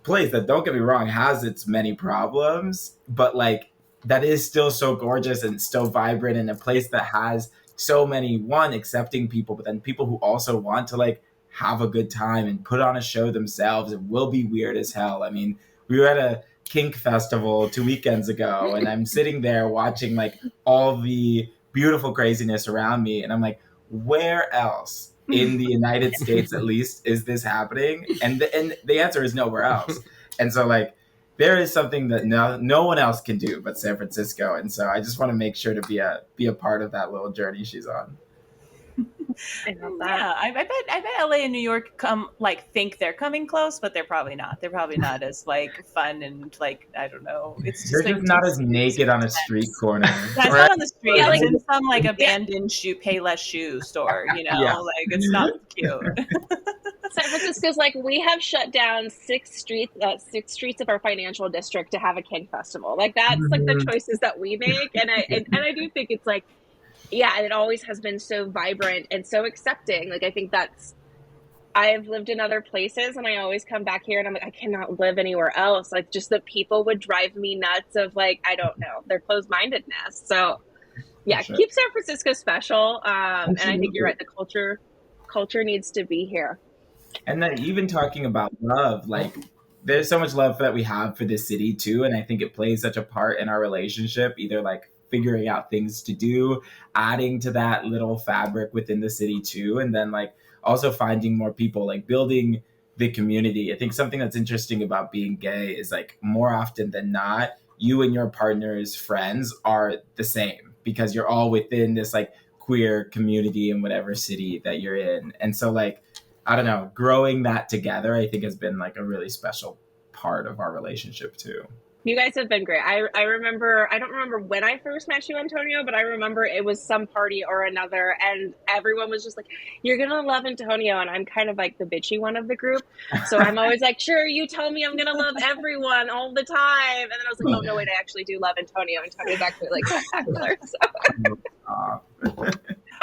place that, don't get me wrong, has its many problems, but like that is still so gorgeous and still vibrant, and a place that has so many, one, accepting people, but then people who also want to like have a good time and put on a show themselves. It will be weird as hell. I mean, we were at a kink festival 2 weekends ago, and I'm sitting there watching like all the beautiful craziness around me, and I'm like, where else in the United States at least is this happening? And the answer is nowhere else. And so like there is something that no one else can do but San Francisco, and so I just want to make sure to be a part of that little journey she's on. I love that. Yeah, I bet LA and New York think they're coming close, but they're probably not. They're probably not as like fun and like, I don't know. It's just They're like just not as naked on a street corner. Yeah, it's Right? not on the street. Yeah, It's like- in some like abandoned Payless shoe store. Yeah. Like it's not cute. San Francisco's like, we have shut down six streets of our financial district to have a kink festival. Like that's like the choices that we make, and I do think it's like, yeah, and it always has been so vibrant and so accepting. Like I think I've lived in other places, and I always come back here, and I'm like, I cannot live anywhere else. Like just the people would drive me nuts of like, I don't know, their closed-mindedness. So yeah, Sure. keep San Francisco special. And I think you're right. The culture needs to be here. And then even talking about love, like there's so much love that we have for this city too, and I think it plays such a part in our relationship, either like figuring out things to do, adding to that little fabric within the city too, and then like also finding more people, like building the community. I think something that's interesting about being gay is like more often than not, you and your partner's friends are the same because you're all within this like queer community in whatever city that you're in. And so like, I don't know, growing that together, I think has been like a really special part of our relationship too. You guys have been great. I remember, I don't remember when I first met you, Antonio, but I remember it was some party or another, and everyone was just like, you're going to love Antonio. And I'm kind of like the bitchy one of the group. So I'm always like, sure, you tell me I'm going to love everyone all the time. And then I was like, oh, no, wait, I actually do love Antonio. Antonio's actually like spectacular. So.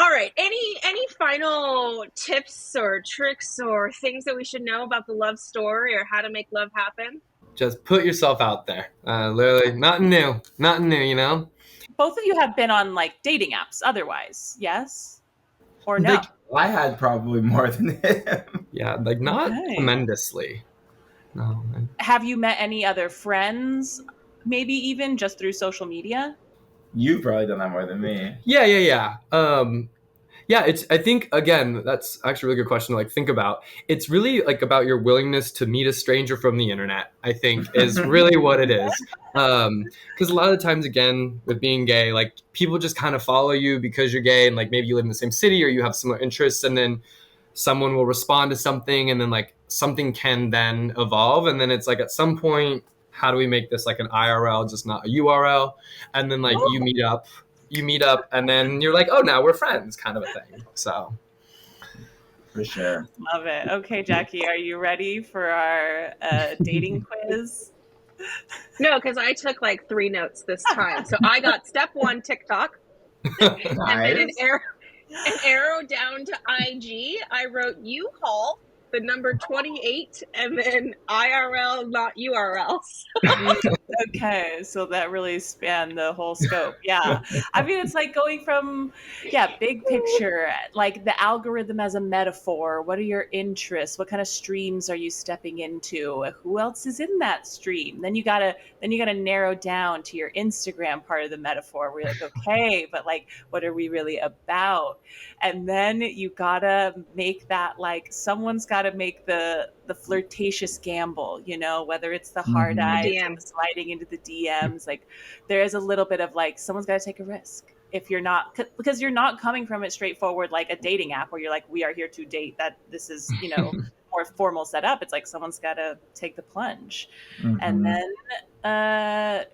All right. Any final tips or tricks or things that we should know about the love story or how to make love happen? Just put yourself out there. Literally, nothing new, Both of you have been on like dating apps otherwise, yes? Or no? Like, I had probably more than him. yeah, like not Okay. tremendously. No. Have you met any other friends, maybe even just through social media? You've probably done that more than me. Yeah. Yeah, I think, again, that's actually a really good question to like think about. It's really like about your willingness to meet a stranger from the internet, I think, is really what it is. Because a lot of the times, again, with being gay, like people just kind of follow you because you're gay and like maybe you live in the same city or you have similar interests, and then someone will respond to something, and then like something can then evolve, and then it's like at some point, how do we make this like an IRL, just not a URL? And then like you meet up and then you're like, oh, now we're friends, kind of a thing. So For sure. Love it. Okay, Jackie, are you ready for our dating quiz? No, because I took like 3 notes this time. So I got step 1, TikTok, and then Nice. an arrow down to IG. I wrote U-Haul, the number 28, and then IRL, not URLs. Okay, so that really spanned the whole scope. Yeah. I mean, it's like going from, big picture, like the algorithm as a metaphor. What are your interests? What kind of streams are you stepping into? Who else is in that stream? Then you gotta narrow down to your Instagram part of the metaphor where you're like, okay, but like, what are we really about? And then you gotta make that like, someone's gotta make the flirtatious gamble, whether it's the hard eyes, DM. or the sliding into the DMs. Like there is a little bit of like, someone's got to take a risk. if you're not, because you're not coming from it straightforward like a dating app where you're like, we are here to date, that this is, you know, more formal setup. It's like someone's got to take the plunge. And Mhm. then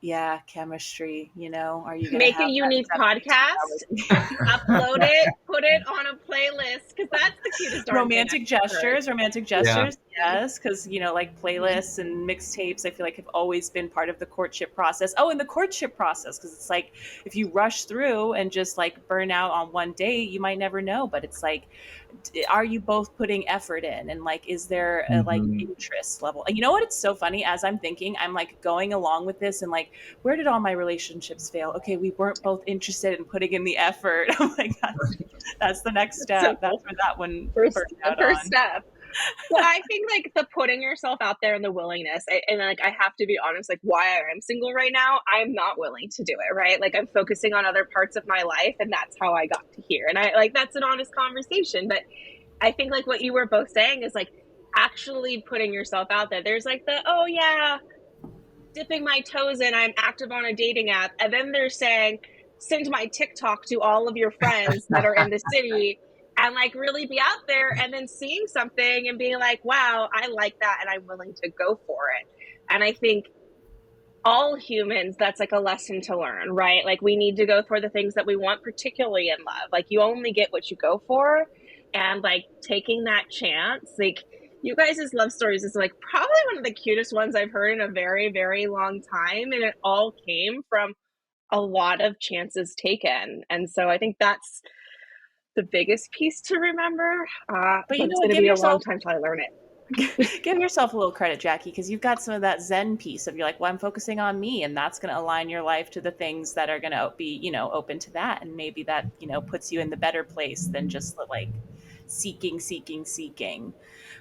yeah, chemistry, you know, are you going to Make a have that unique 72 podcast, hours? upload it, put it on a playlist, because that's the cutest darn thing romantic I've heard. gestures, yes, because you know, like playlists and mixtapes, I feel like have always been part of the courtship process. Oh, and the courtship process, because it's like if you rush through and just like burn out on one date, you might never know. But it's like, are you both putting effort in, and like, is there a like Mhm. interest level? And you know what? It's so funny. As I'm thinking, I'm like going along with this, and like, where did all my relationships fail? Okay, we weren't both interested in putting in the effort. I'm like, that's the next step. That's where that one burned The out first on. step. Well, I think like the putting yourself out there and the willingness, and like I have to be honest, like why I am single right now, I'm not willing to do it, right? Like I'm focusing on other parts of my life, and that's how I got to here. And I like that's an honest conversation, but I think like what you were both saying is like actually putting yourself out there. There's like the, oh yeah, dipping my toes in, I'm active on a dating app, and then they're saying send my TikTok to all of your friends that are in the city, and like really be out there and then seeing something and being like, wow, I like that and I'm willing to go for it. And I think all humans, that's like a lesson to learn, right? Like we need to go for the things that we want, particularly in love. Like you only get what you go for, and like taking that chance, like you guys' love stories is like probably one of the cutest ones I've heard in a very, very long time. And it all came from a lot of chances taken. And so I think that's the biggest piece to remember. But But you it's know what? going to be a long time till I learn it. Give yourself a little credit, Jackie, because you've got some of that Zen piece of you're like, well, I'm focusing on me, and that's going to align your life to the things that are going to be, you know, open to that, and maybe that, you know, puts you in the better place than just like seeking.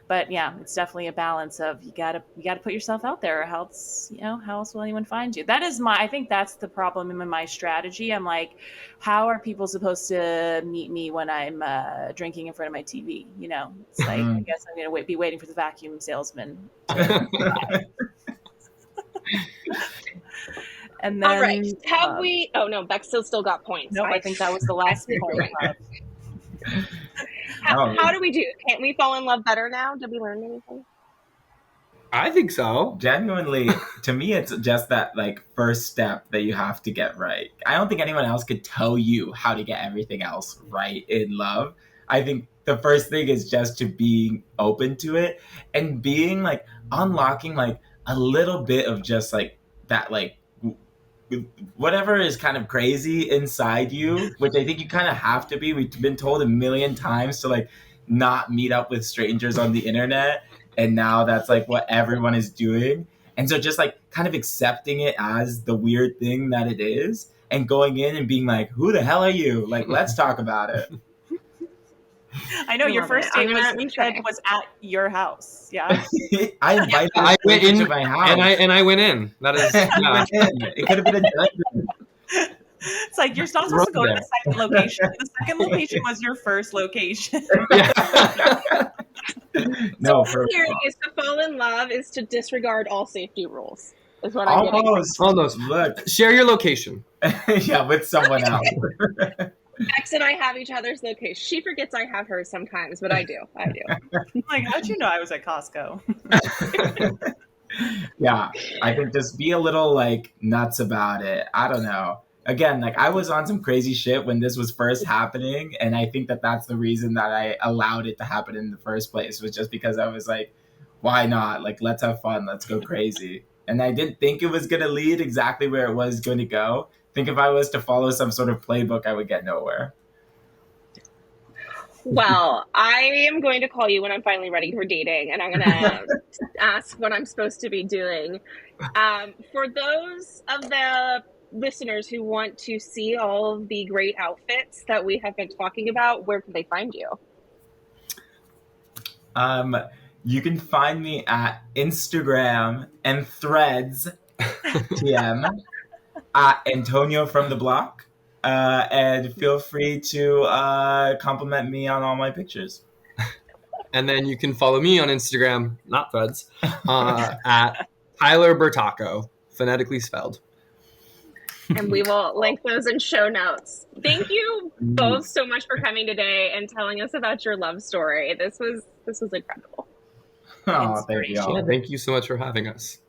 But yeah, it's definitely a balance of you gotta put yourself out there, or else, you know, how else will anyone find you? That is I think that's the problem in my strategy. I'm like, how are people supposed to meet me when I'm drinking in front of my TV? You know, it's like I guess I'm gonna be waiting for the vacuum salesman to and then All right. Have we? Oh no, Bex still got points. nope, I think that was the last point. How do we do? Can't we fall in love better now? Did we learn anything? I think so. Genuinely, to me, it's just that like first step that you have to get right. I don't think anyone else could tell you how to get everything else right in love. I think the first thing is just to being open to it and being like unlocking like a little bit of just like that like whatever is kind of crazy inside you, which I think you kind of have to be. We've been told a million times to like not meet up with strangers on the internet, and now that's like what everyone is doing. And so just like kind of accepting it as the weird thing that it is and going in and being like, who the hell are you? Like, let's talk about it. I know your first date was at your house. Yeah. I invited I went in to my house. and I went in. That is It could have been a dungeon. It's like you're not supposed to go to the second location. The second location was your first location. No, so hearing is to fall in love is to disregard all safety rules. Is what I'm getting. Almost. Look, share your location. Yeah, with someone else. Bex and I have each other's location. She forgets I have hers sometimes, but I do. Like, how'd you know I was at Costco? Yeah, I think just be a little like nuts about it. I don't know. Again, like I was on some crazy shit when this was first happening, and I think that that's the reason that I allowed it to happen in the first place, was just because I was like, why not? Like, let's have fun, let's go crazy. And I didn't think it was going to lead exactly where it was going to go. I think if I was to follow some sort of playbook, I would get nowhere. Well, I am going to call you when I'm finally ready for dating, and I'm going to ask what I'm supposed to be doing. For those of the listeners who want to see all of the great outfits that we have been talking about, where can they find you? You can find me at Instagram and Threads, TM, at Antonio from the Block. And feel free to compliment me on all my pictures. And then you can follow me on Instagram, not Threads, at Tyler Bertacco, phonetically spelled. And we will link those in show notes. Thank you both so much for coming today and telling us about your love story. This was incredible. Oh, thank you Yeah, all. thank you so much for having us.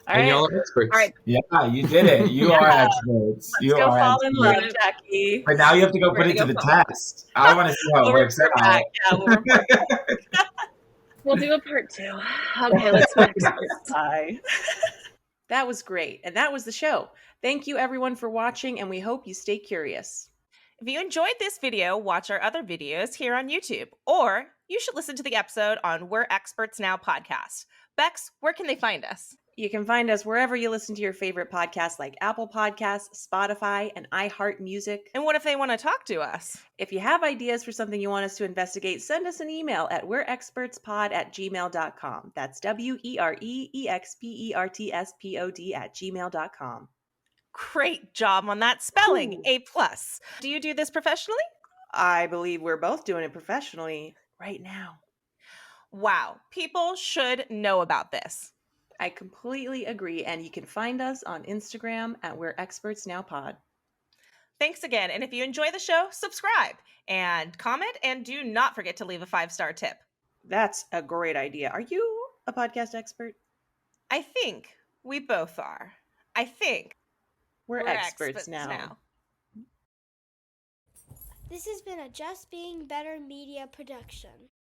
All And right. y'all are experts. All right. Yeah, you did it. You are experts. Let's You go are fall in experts. love, Jackie. But now you have to go We're put gonna it to go the follow. test. I want to see how it We'll works report out. back. Yeah, we'll report back. We'll do a part 2. Okay, let's switch experts. Bye. That was great. And that was the show. Thank you everyone for watching, and we hope you stay curious. If you enjoyed this video, watch our other videos here on YouTube, or you should listen to the episode on We're Experts Now podcast. Bex, where can they find us? You can find us wherever you listen to your favorite podcasts like Apple Podcasts, Spotify, and iHeart Music. And what if they want to talk to us? If you have ideas for something you want us to investigate, send us an email at we'reexpertspod@gmail.com. That's wereexpertspod@gmail.com. Great job on that spelling. Ooh. A+. Do you do this professionally? I believe we're both doing it professionally right now. Wow, people should know about this. I completely agree. And you can find us on Instagram at We're Experts Now Pod. Thanks again. And if you enjoy the show, subscribe and comment, and do not forget to leave a 5-star tip. That's a great idea. Are you a podcast expert? I think we both are. I think We're experts now. This has been a Just Being Better Media production.